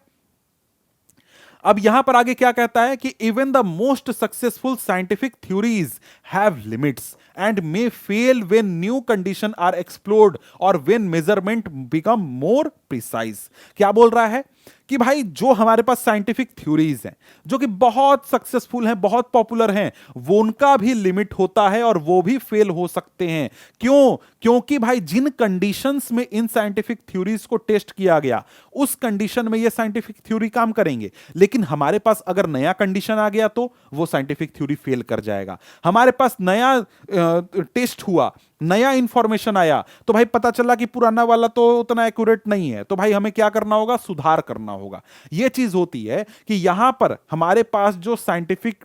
अब यहां पर आगे क्या कहता है कि even the most successful scientific theories have limits and may fail when new condition are explored or when measurement become more precise. क्या बोल रहा है कि भाई जो हमारे पास साइंटिफिक थ्योरीज हैं जो कि बहुत सक्सेसफुल हैं, बहुत पॉपुलर हैं, वो उनका भी लिमिट होता है और वो भी फेल हो सकते हैं। क्यों? क्योंकि भाई जिन कंडीशंस में इन साइंटिफिक थ्योरीज को टेस्ट किया गया उस कंडीशन में ये साइंटिफिक थ्योरी काम करेंगे, लेकिन हमारे पास अगर नया कंडीशन आ गया तो वो साइंटिफिक थ्योरी फेल कर जाएगा। हमारे पास नया टेस्ट हुआ, नया इंफॉर्मेशन आया तो भाई पता चला कि पुराना वाला तो उतना एक्यूरेट नहीं है, तो भाई हमें क्या करना होगा? सुधार करना होगा। यह चीज होती है कि यहां पर हमारे पास जो साइंटिफिक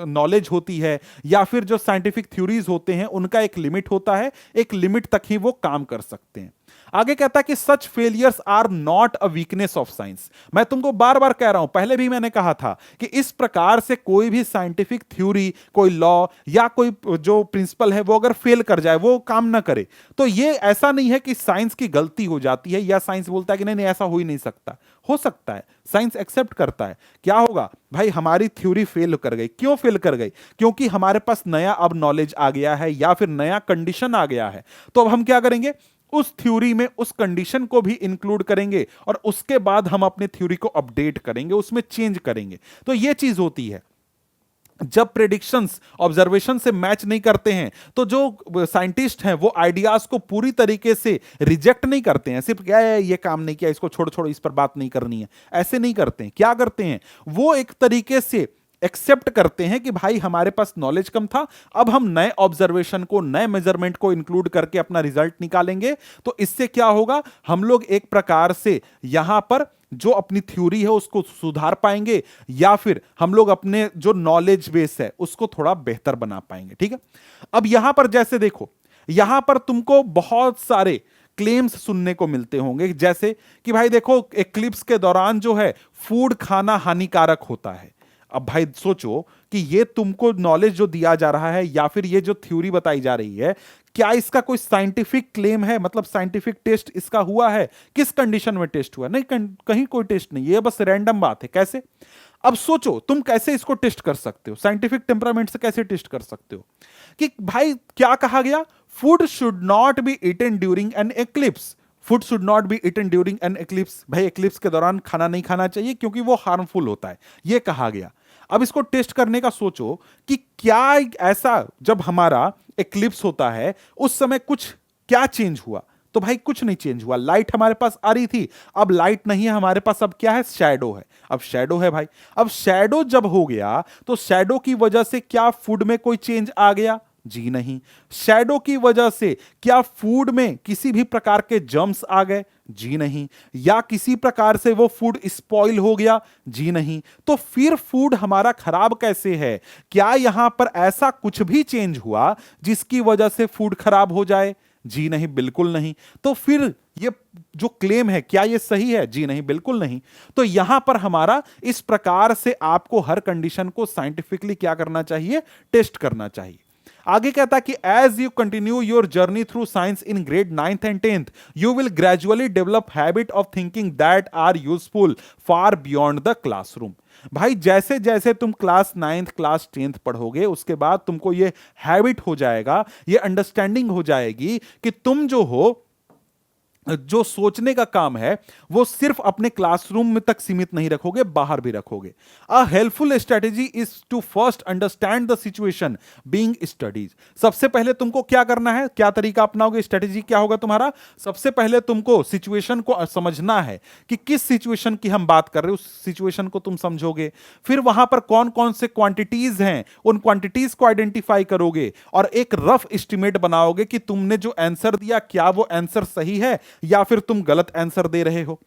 नॉलेज होती है या फिर जो साइंटिफिक थ्योरीज होते हैं उनका एक लिमिट होता है, एक लिमिट तक ही वो काम कर सकते हैं। आगे कहता है कि such failures are not a weakness of science. मैं तुमको बार बार कह रहा हूं, पहले भी मैंने कहा था कि इस प्रकार से कोई भी साइंटिफिक थ्योरी, कोई लॉ या कोई जो प्रिंसिपल है वो अगर फेल कर जाए, वो काम ना करे, तो ये ऐसा नहीं है कि साइंस की गलती हो जाती है या साइंस बोलता है कि नहीं नहीं ऐसा हो ही नहीं सकता। हो सकता है, साइंस एक्सेप्ट करता है। क्या होगा भाई? हमारी थ्योरी फेल कर गई। क्यों फेल कर गई? क्योंकि हमारे पास नया अब नॉलेज आ गया है या फिर नया कंडीशन आ गया है। तो अब हम क्या करेंगे? उस थ्योरी में उस कंडीशन को भी इंक्लूड करेंगे और उसके बाद हम अपने थ्योरी को अपडेट करेंगे, उसमें चेंज करेंगे। तो यह चीज होती है। जब प्रेडिक्शंस ऑब्जर्वेशन से मैच नहीं करते हैं तो जो साइंटिस्ट हैं वो आइडियाज को पूरी तरीके से रिजेक्ट नहीं करते हैं, सिर्फ क्या है ये काम नहीं किया इसको छोड़ छोड़ो, इस पर बात नहीं करनी है, ऐसे नहीं करते हैं। क्या करते हैं? वो एक तरीके से एक्सेप्ट करते हैं कि भाई हमारे पास नॉलेज कम था, अब हम नए ऑब्जर्वेशन को, नए मेजरमेंट को इंक्लूड करके अपना रिजल्ट निकालेंगे। तो इससे क्या होगा? हम लोग एक प्रकार से यहां पर जो अपनी थ्योरी है उसको सुधार पाएंगे या फिर हम लोग अपने जो नॉलेज बेस है उसको थोड़ा बेहतर बना पाएंगे। ठीक है, अब यहां पर जैसे देखो, यहां पर तुमको बहुत सारे क्लेम्स सुनने को मिलते होंगे, जैसे कि भाई देखो एक्लिप्स के दौरान जो है फूड खाना हानिकारक होता है। अब भाई सोचो कि ये तुमको नॉलेज जो दिया जा रहा है या फिर ये जो थ्योरी बताई जा रही है, क्या इसका कोई साइंटिफिक क्लेम है, मतलब साइंटिफिक टेस्ट इसका हुआ है? किस कंडीशन में टेस्ट हुआ? नहीं, कहीं कोई टेस्ट नहीं, ये बस रैंडम बात है। कैसे? अब सोचो तुम कैसे इसको टेस्ट कर सकते हो, साइंटिफिक टेम्परामेंट से कैसे टेस्ट कर सकते हो? कि भाई क्या कहा गया, food should not be eaten during an eclipse. Food should not be eaten during an eclipse, भाई एक्लिप्स के दौरान खाना नहीं खाना चाहिए क्योंकि वो हार्मफुल होता है, ये कहा गया। अब इसको टेस्ट करने का सोचो कि क्या ऐसा जब हमारा एक्लिप्स होता है उस समय कुछ क्या चेंज हुआ? तो भाई कुछ नहीं चेंज हुआ। लाइट हमारे पास आ रही थी, अब लाइट नहीं है हमारे पास, अब क्या है? शैडो है। अब शैडो है भाई, अब शैडो जब हो गया तो शैडो की वजह से क्या फूड में कोई चेंज आ गया? जी नहीं। शैडो की वजह से क्या फूड में किसी भी प्रकार के जर्म्स आ गए? जी नहीं। या किसी प्रकार से वो फूड स्पॉइल हो गया? जी नहीं। तो फिर फूड हमारा खराब कैसे है? क्या यहां पर ऐसा कुछ भी चेंज हुआ जिसकी वजह से फूड खराब हो जाए? जी नहीं, बिल्कुल नहीं। तो फिर ये जो क्लेम है क्या ये सही है? जी नहीं, बिल्कुल नहीं। तो यहां पर हमारा इस प्रकार से आपको हर कंडीशन को साइंटिफिकली क्या करना चाहिए? टेस्ट करना चाहिए। आगे कहता है कि as you continue your journey through science in grade 9th and 10th you will gradually develop habit of thinking that are useful far beyond the classroom. भाई जैसे जैसे तुम क्लास 9th क्लास 10th पढ़ोगे उसके बाद तुमको ये हैबिट हो जाएगा, ये अंडरस्टैंडिंग हो जाएगी कि तुम जो हो, जो सोचने का काम है वो सिर्फ अपने क्लासरूम में तक सीमित नहीं रखोगे, बाहर भी रखोगे। A helpful strategy is to first understand the situation being studies. सबसे पहले तुमको क्या करना है, क्या तरीका अपनाओगे, स्ट्रेटेजी क्या होगा तुम्हारा? सबसे पहले तुमको सिचुएशन को समझना है कि किस सिचुएशन की हम बात कर रहे हैं, उस सिचुएशन को तुम समझोगे। फिर वहां पर कौन कौन से क्वांटिटीज हैं, उन क्वांटिटीज को आइडेंटिफाई करोगे और एक रफ एस्टिमेट बनाओगे कि तुमने जो आंसर दिया क्या वो आंसर सही है या फिर तुम गलत आंसर दे रहे हो।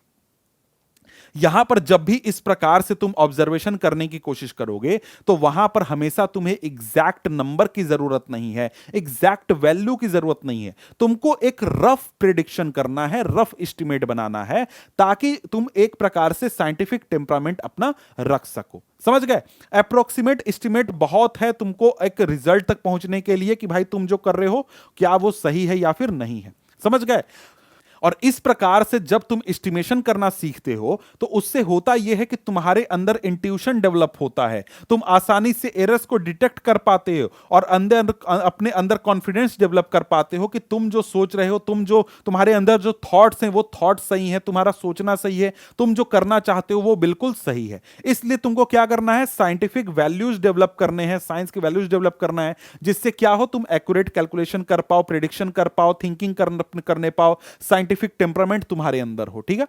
यहां पर जब भी इस प्रकार से तुम ऑब्जर्वेशन करने की कोशिश करोगे तो वहां पर हमेशा तुम्हें एग्जैक्ट नंबर की जरूरत नहीं है, एग्जैक्ट वैल्यू की जरूरत नहीं है। तुमको एक रफ प्रिडिक्शन करना है, रफ एस्टिमेट बनाना है ताकि तुम एक प्रकार से साइंटिफिक टेम्परामेंट अपना रख सको। समझ गए? अप्रोक्सीमेट एस्टिमेट बहुत है तुमको एक रिजल्ट तक पहुंचने के लिए कि भाई तुम जो कर रहे हो क्या वो सही है या फिर नहीं है। समझ गए? और इस प्रकार से जब तुम एस्टिमेशन करना सीखते हो तो उससे होता यह है कि तुम्हारे अंदर इंट्यूशन डेवलप होता है, तुम आसानी से एरर्स को डिटेक्ट कर पाते हो और अंदर अपने अंदर कॉन्फिडेंस डेवलप कर पाते हो कि तुम जो सोच रहे हो, तुम जो तुम्हारे अंदर जो थॉट्स हैं वो थॉट्स सही है, तुम्हारा सोचना सही है, तुम जो करना चाहते हो वो बिल्कुल सही है। इसलिए तुमको क्या करना है? साइंटिफिक वैल्यूज डेवलप करने हैं, साइंस के वैल्यूज डेवलप करना है जिससे क्या हो, तुम एक्यूरेट कैलकुलेशन कर पाओ, प्रेडिक्शन कर पाओ, थिंकिंग करने पाओ, साइंटिफिक टेम्परामेंट तुम्हारे अंदर हो। ठीक है?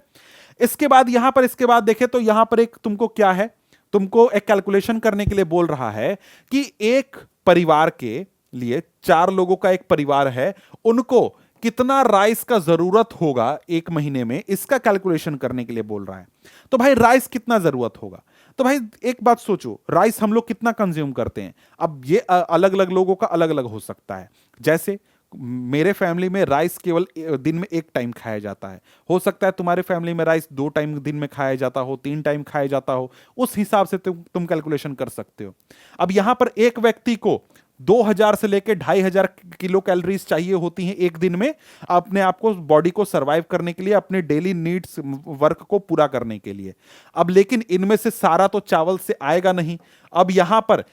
इसके बाद यहां पर इसके बाद देखें तो यहां पर एक तुमको क्या है, तुमको एक कैलकुलेशन करने के लिए बोल रहा है कि एक परिवार के लिए 4 लोगों का एक परिवार है, उनको कितना राइस का जरूरत होगा एक महीने में, इसका कैलकुलेशन करने के लिए बोल रहा है। तो भाई राइस कितना जरूरत होगा? तो भाई एक बात सोचो, राइस हम लोग कितना कंज्यूम करते हैं? अब ये अलग अलग लोगों का अलग अलग हो सकता है। जैसे मेरे फैमिली में राइस केवल दिन में एक टाइम खाया जाता है, हो सकता है तुम्हारे फैमिली में राइस 2 टाइम दिन में खाया जाता हो, 3 टाइम खाया जाता हो, उस हिसाब से तुम कैलकुलेशन कर सकते हो। अब यहां पर एक व्यक्ति को 2000 से लेकर 2500 किलो कैलोरीज चाहिए होती हैं एक दिन में अपने आप को, बॉडी को सरवाइव करने के लिए, अपने डेली नीड्स वर्क को पूरा करने के लिए। अब लेकिन इनमें से सारा तो चावल से आएगा नहीं। अब यहां पर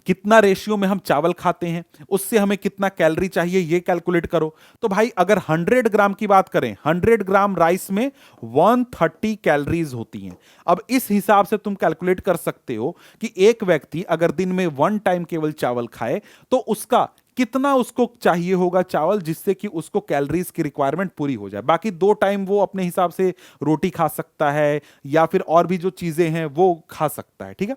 कितना रेशियो में हम चावल खाते हैं, उससे हमें कितना कैलोरी चाहिए ये कैलकुलेट करो। तो भाई अगर 100 ग्राम की बात करें, 100 ग्राम राइस में 130 कैलोरीज होती हैं। अब इस हिसाब से तुम कैलकुलेट कर सकते हो कि एक व्यक्ति अगर दिन में 1 टाइम केवल चावल खाए तो उसका कितना उसको चाहिए होगा चावल, जिससे कि उसको कैलोरीज की रिक्वायरमेंट पूरी हो जाए। बाकी 2 टाइम वो अपने हिसाब से रोटी खा सकता है या फिर और भी जो चीजें हैं वो खा सकता है। ठीक है?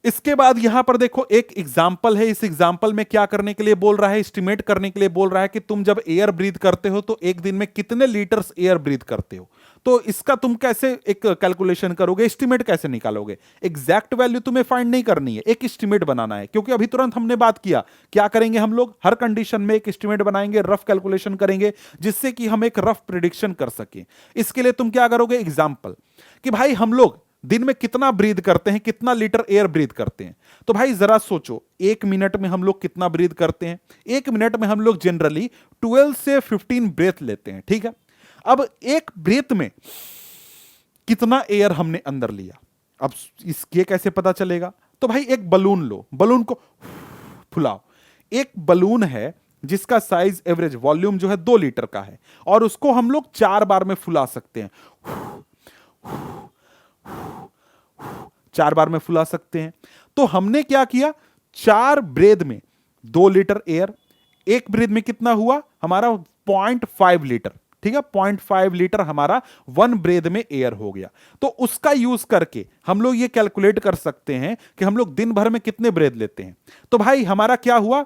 इसके बाद यहां पर देखो एक एग्जाम्पल है, इस एग्जाम्पल में क्या करने के लिए बोल रहा है, एस्टिमेट करने के लिए बोल रहा है कि तुम जब एयर ब्रीथ करते हो तो एक दिन में कितने लीटर्स एयर ब्रीथ करते हो। तो इसका तुम कैसे एक कैलकुलेशन करोगे, एस्टिमेट कैसे निकालोगे? एग्जैक्ट वैल्यू तुम्हें फाइंड नहीं करनी है, एक एस्टिमेट बनाना है। क्योंकि अभी तुरंत हमने बात किया, क्या करेंगे हम लोग हर कंडीशन में एक एस्टिमेट बनाएंगे, रफ कैलकुलेशन करेंगे जिससे कि हम एक रफ प्रिडिक्शन कर सके। इसके लिए तुम क्या करोगे? एग्जाम्पल कि भाई हम लोग दिन में कितना ब्रीद करते हैं, कितना लीटर एयर ब्रीद करते हैं? तो भाई जरा सोचो, 1 मिनट में हम लोग कितना ब्रीद करते हैं? 1 मिनट में हम लोग जनरली 12 से 15 ब्रेथ लेते हैं, ठीक है। अब एक ब्रेथ में कितना एयर हमने अंदर लिया, अब इसके कैसे पता चलेगा? तो भाई एक बलून लो, बलून को फुलाओ। एक बलून है जिसका साइज एवरेज वॉल्यूम जो है 2 लीटर का है, और उसको हम लोग 4 बार में फुला सकते हैं, 4 बार में फुला सकते हैं। तो हमने क्या किया, 4 ब्रेथ में 2 लीटर एयर, एक ब्रेथ में कितना हुआ हमारा 0.5 लीटर, ठीक है। 0.5 लीटर हमारा 1 ब्रेथ में एयर हो गया। तो उसका यूज करके हम लोग ये कैलकुलेट कर सकते हैं कि हम लोग दिन भर में कितने ब्रेथ लेते हैं। तो भाई हमारा क्या हुआ,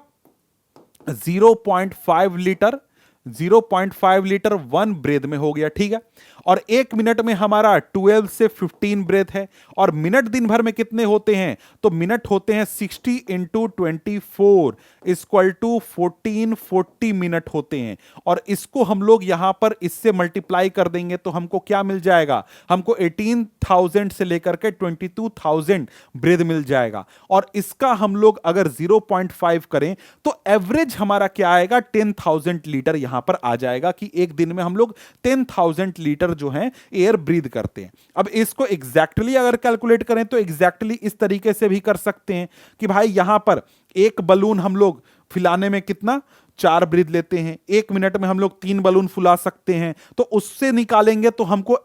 0.5 लीटर, 0.5 लीटर 1 ब्रेथ में हो गया, ठीक है। और 1 मिनट में हमारा 12 से 15 ब्रेथ है, और मिनट दिन भर में कितने होते हैं? तो मिनट होते हैं 60 इंटू 24 इक्वल टू 1440 मिनट होते हैं। और इसको हम लोग यहां पर इससे मल्टीप्लाई कर देंगे तो हमको क्या मिल जाएगा? हमको 18,000 से लेकर के 22,000 ब्रेथ मिल जाएगा। और इसका हम लोग अगर 0.5 करें तो एवरेज हमारा क्या आएगा? 10,000 लीटर यहां पर आ जाएगा, कि एक दिन में हम लोग 10,000 लीटर जो है एयर ब्रीद करते हैं। अब इसको एग्जैक्टली अगर कैलकुलेट करें तो एग्जैक्टली इस तरीके से भी कर सकते हैं कि भाई यहां पर एक बलून हम लोग फुलाने में कितना 4 ब्रीथ लेते हैं, 1 मिनट में हम लोग 3 बलून फुला सकते हैं। तो उससे निकालेंगे तो हमको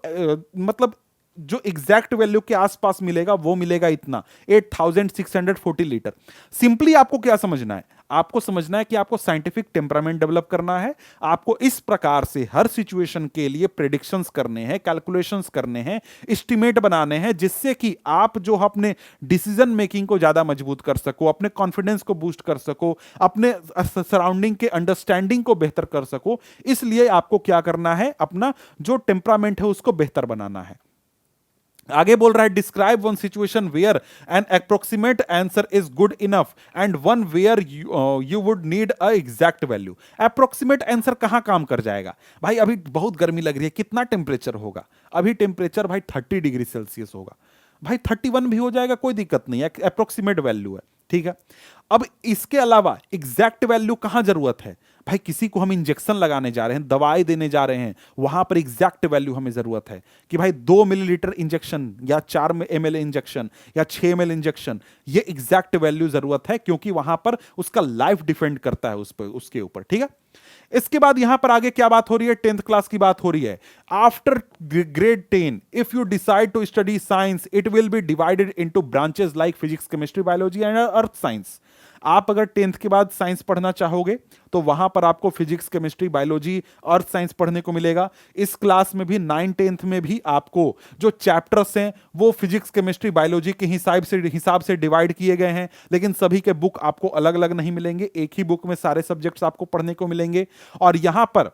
मतलब जो एग्जैक्ट वैल्यू के आसपास मिलेगा वो मिलेगा इतना, 8640 लीटर। सिंपली आपको क्या समझना है? आपको समझना है कि आपको साइंटिफिक टेम्परामेंट डेवलप करना है। आपको इस प्रकार से हर सिचुएशन के लिए प्रेडिक्शंस करने हैं, कैलकुलेशंस करने हैं, एस्टिमेट बनाने हैं, जिससे कि आप जो अपने डिसीजन मेकिंग को ज्यादा मजबूत कर सको, अपने कॉन्फिडेंस को बूस्ट कर सको, अपने सराउंडिंग के अंडरस्टैंडिंग को बेहतर कर सको। इसलिए आपको क्या करना है? अपना जो टेम्परामेंट है उसको बेहतर बनाना है। आगे बोल रहा है, describe one situation where an approximate answer is good enough and one where you would need a exact value. Approximate answer कहां काम कर जाएगा? भाई अभी बहुत गर्मी लग रही है, कितना टेम्परेचर होगा? अभी टेम्परेचर भाई 30 डिग्री सेल्सियस होगा। भाई 31 भी हो जाएगा, कोई दिक्कत नहीं है, अप्रोक्सीमेट वैल्यू है, ठीक है। अब इसके अलावा एग्जैक्ट वैल्यू कहां जरूरत है? भाई किसी को हम इंजेक्शन लगाने जा रहे हैं, दवाई देने जा रहे हैं, वहां पर एग्जैक्ट वैल्यू हमें जरूरत है कि भाई 2 मिलीलीटर इंजेक्शन या 4 ml इंजेक्शन या 6 ml इंजेक्शन, ये एग्जैक्ट वैल्यू जरूरत है, क्योंकि वहां पर उसका लाइफ डिपेंड करता है उस पर, उसके ऊपर, ठीक है। इसके बाद यहां पर आगे क्या बात हो रही है? 10th क्लास की बात हो रही है। After grade 10 if you decide to study science it will be divided into branches like physics, chemistry, biology and earth science. आप अगर 10th के बाद साइंस पढ़ना चाहोगे तो वहां पर आपको physics, chemistry, biology, earth science पढ़ने को मिलेगा। इस क्लास में भी 9, 10th में भी आपको जो चैप्टर्स हैं वो फिजिक्स, केमिस्ट्री, बायोलॉजी के हिसाब से डिवाइड किए गए हैं, लेकिन सभी के बुक आपको अलग अलग नहीं मिलेंगे, एक ही बुक में सारे सब्जेक्ट्स आपको पढ़ने को मिलेंगे। और यहां पर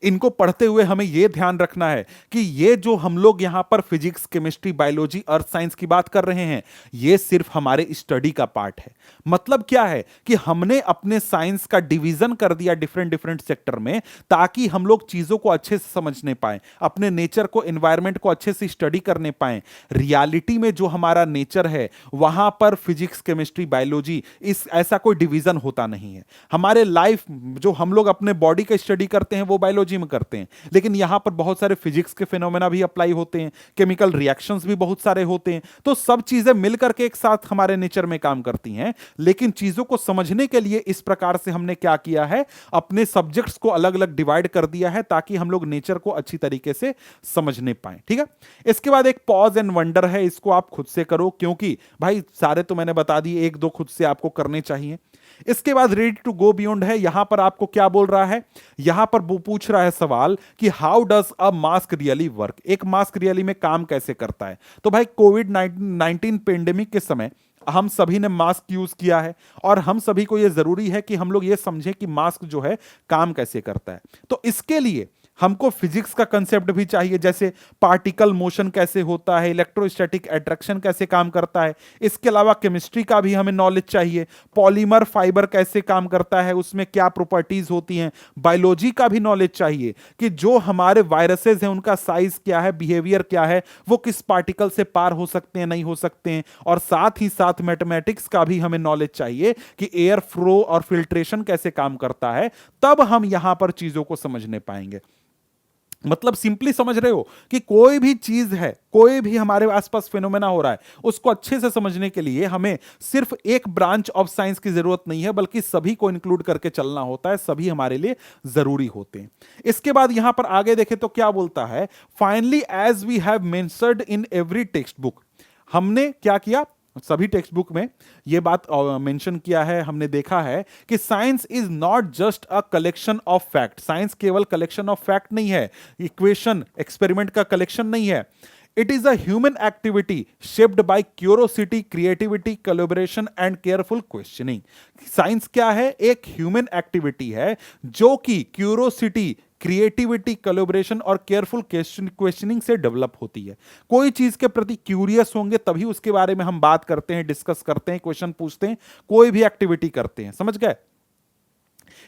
इनको पढ़ते हुए हमें यह ध्यान रखना है कि ये जो हम लोग यहां पर physics, chemistry, biology, earth science की बात कर रहे हैं, ये सिर्फ हमारे स्टडी का पार्ट है। मतलब क्या है कि हमने अपने साइंस का डिवीजन कर दिया डिफरेंट डिफरेंट सेक्टर में, ताकि हम लोग चीजों को अच्छे से समझने पाए, अपने नेचर को, एनवायरमेंट को अच्छे से स्टडी करने पाए। रियलिटी में जो हमारा नेचर है वहां पर फिजिक्स, केमिस्ट्री, बायोलॉजी इस ऐसा कोई डिवीजन होता नहीं है। हमारे लाइफ जो हम लोग अपने बॉडी का स्टडी करते हैं वो बायोलॉजी में करते हैं, लेकिन यहां पर बहुत सारे फिजिक्स के फिनोमेना भी अप्लाई होते हैं, केमिकल रिएक्शंस भी बहुत सारे होते हैं। तो सब चीजें मिलकर के एक साथ हमारे नेचर में काम करती हैं, लेकिन चीजों को समझने के लिए इस प्रकार से हमने क्या किया है, अपने सब्जेक्ट्स को अलग अलग डिवाइड कर दिया है, ताकि हम लोग नेचर को अच्छी तरीके से समझने पाए, ठीक है। इसके बाद एक पॉज एंड वंडर है, इसको आप खुद से करो, क्योंकि भाई सारे तो मैंने बता दिए, 1-2 खुद से आपको करने चाहिए। इसके बाद रेडी टू गो बियॉन्ड है। यहां पर आपको क्या बोल रहा है? यहां पर वो पूछ रहा है सवाल कि how does a mask really work? एक मास्क रियली में काम कैसे करता है? तो भाई कोविड-19 पेंडेमिक के समय हम सभी ने मास्क यूज किया है, और हम सभी को यह जरूरी है कि हम लोग ये समझें कि मास्क जो है काम कैसे करता है। तो इसके लिए हमको फिजिक्स का कंसेप्ट भी चाहिए, जैसे पार्टिकल मोशन कैसे होता है, इलेक्ट्रोस्टैटिक अट्रैक्शन कैसे काम करता है। इसके अलावा केमिस्ट्री का भी हमें नॉलेज चाहिए, पॉलीमर फाइबर कैसे काम करता है, उसमें क्या प्रॉपर्टीज होती हैं। बायोलॉजी का भी नॉलेज चाहिए कि जो हमारे वायरसेस हैं उनका साइज क्या है, बिहेवियर क्या है, वो किस पार्टिकल से पार हो सकते हैं, नहीं हो सकते हैं। और साथ ही साथ मैथमेटिक्स का भी हमें नॉलेज चाहिए कि एयर फ्लो और फिल्ट्रेशन कैसे काम करता है। तब हम यहां पर चीजों को समझने पाएंगे। मतलब सिंपली समझ रहे हो कि कोई भी चीज है, कोई भी हमारे आसपास फिनोमेना हो रहा है, उसको अच्छे से समझने के लिए हमें सिर्फ एक ब्रांच ऑफ साइंस की जरूरत नहीं है, बल्कि सभी को इंक्लूड करके चलना होता है। सभी हमारे लिए जरूरी होते हैं। इसके बाद यहां पर आगे देखें तो क्या बोलता है, finally as we have mentioned in every text book. हमने क्या किया, सभी टेक्स्ट बुक में यह बात मेंशन किया है, हमने देखा है कि science is not just a collection of fact. Science केवल कलेक्शन ऑफ फैक्ट नहीं है, इक्वेशन एक्सपेरिमेंट का कलेक्शन नहीं है। It is a human activity shaped by curiosity, creativity, collaboration and careful questioning. Science क्या है, एक ह्यूमन एक्टिविटी है जो कि क्यूरोसिटी, क्रिएटिविटी, कोलैबोरेशन और केयरफुल क्वेश्चनिंग से डेवलप होती है। कोई चीज के प्रति क्यूरियस होंगे तभी उसके बारे में हम बात करते हैं, डिस्कस करते हैं, क्वेश्चन पूछते हैं, कोई भी एक्टिविटी करते हैं। समझ गए?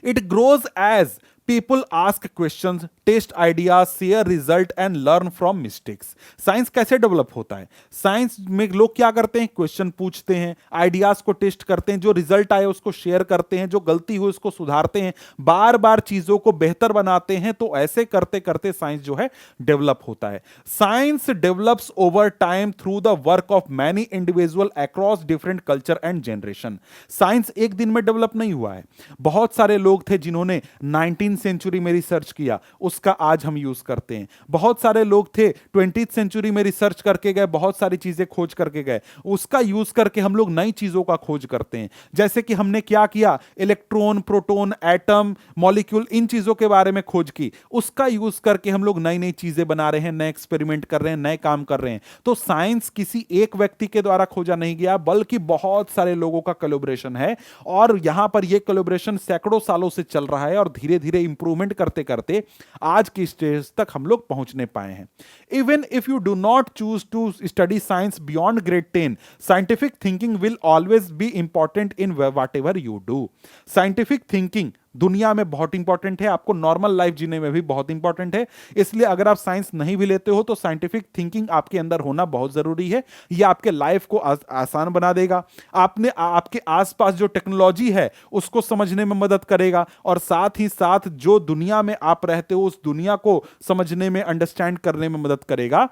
It grows as people ask questions, test ideas, share result and learn from mistakes. Science कैसे डेवलप होता है? साइंस में लोग क्या करते हैं, क्वेश्चन पूछते हैं, आइडियाज को टेस्ट करते हैं, जो रिजल्ट आए उसको शेयर करते हैं, जो गलती हुई उसको सुधारते हैं, बार बार चीजों को बेहतर बनाते हैं। तो ऐसे करते करते साइंस जो है डेवलप होता है। Science develops over time through the work of many individual across different culture and generation. Science एक दिन में डेवलप नहीं हुआ है। बहुत सारे लोग थे जिन्होंने 19वीं सेंचुरी में रिसर्च किया, उसका आज हम यूज करते हैं। बहुत सारे लोग थे 20वीं सेंचुरी में रिसर्च करके गए, बहुत सारी चीजें खोज करके गए, उसका यूज करके हम लोग नई चीजों का खोज करते हैं। जैसे कि हमने क्या किया, इलेक्ट्रॉन, प्रोटॉन, एटम, मॉलिक्यूल, इन चीजों के बारे में खोज की, उसका यूज करके हम लोग नई नई चीजें बना रहे हैं, नए एक्सपेरिमेंट कर रहे हैं, नए काम कर रहे हैं। तो साइंस किसी एक व्यक्ति के द्वारा खोजा नहीं गया, बल्कि बहुत सारे लोगों का कोलैबोरेशन है। और यहां पर यह कोलैबोरेशन सैकड़ों सालों से चल रहा है और धीरे धीरे इंप्रूवमेंट करते करते आज की स्टेज तक हम लोग पहुंचने पाए हैं। Even if you do not choose to study science beyond grade 10, scientific thinking will always be important in whatever you do. Scientific thinking दुनिया में बहुत इंपॉर्टेंट है, आपको नॉर्मल लाइफ जीने में भी बहुत इंपॉर्टेंट है। इसलिए अगर आप साइंस नहीं भी लेते हो तो साइंटिफिक थिंकिंग आपके अंदर होना बहुत जरूरी है। यह आपके लाइफ को आसान बना देगा, आपने आपके आसपास जो टेक्नोलॉजी है उसको समझने में मदद करेगा, और साथ ही साथ जो दुनिया में आप रहते हो उस दुनिया को समझने में, अंडरस्टैंड करने में मदद करेगा।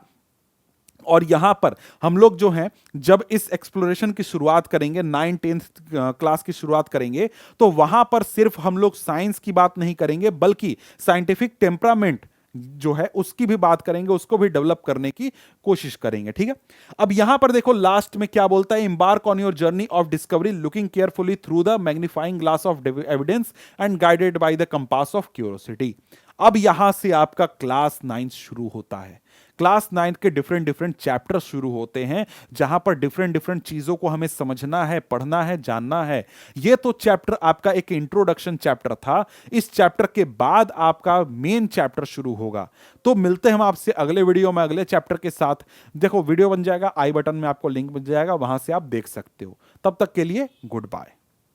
और यहां पर हम लोग जो हैं, जब इस एक्सप्लोरेशन की शुरुआत करेंगे, 9th-10th क्लास की शुरुआत करेंगे, तो वहां पर सिर्फ हम लोग साइंस की बात नहीं करेंगे, बल्कि साइंटिफिक टेम्परामेंट जो है उसकी भी बात करेंगे, उसको भी डेवलप करने की कोशिश करेंगे। ठीक है, अब यहां पर देखो लास्ट में क्या बोलता है, embark on your journey of discovery looking carefully through the magnifying glass of evidence and guided by the compass of curiosity. अब यहां से आपका क्लास 9 शुरू होता है। क्लास 9 के डिफरेंट डिफरेंट चैप्टर शुरू होते हैं, जहां पर डिफरेंट डिफरेंट चीजों को हमें समझना है, पढ़ना है, जानना है। यह तो चैप्टर आपका एक इंट्रोडक्शन चैप्टर था। इस चैप्टर के बाद आपका मेन चैप्टर शुरू होगा। तो मिलते हैं हम आपसे अगले वीडियो में अगले चैप्टर के साथ। देखो वीडियो बन जाएगा, आई बटन में आपको लिंक बन जाएगा, वहां से आप देख सकते हो। तब तक के लिए गुड बाय।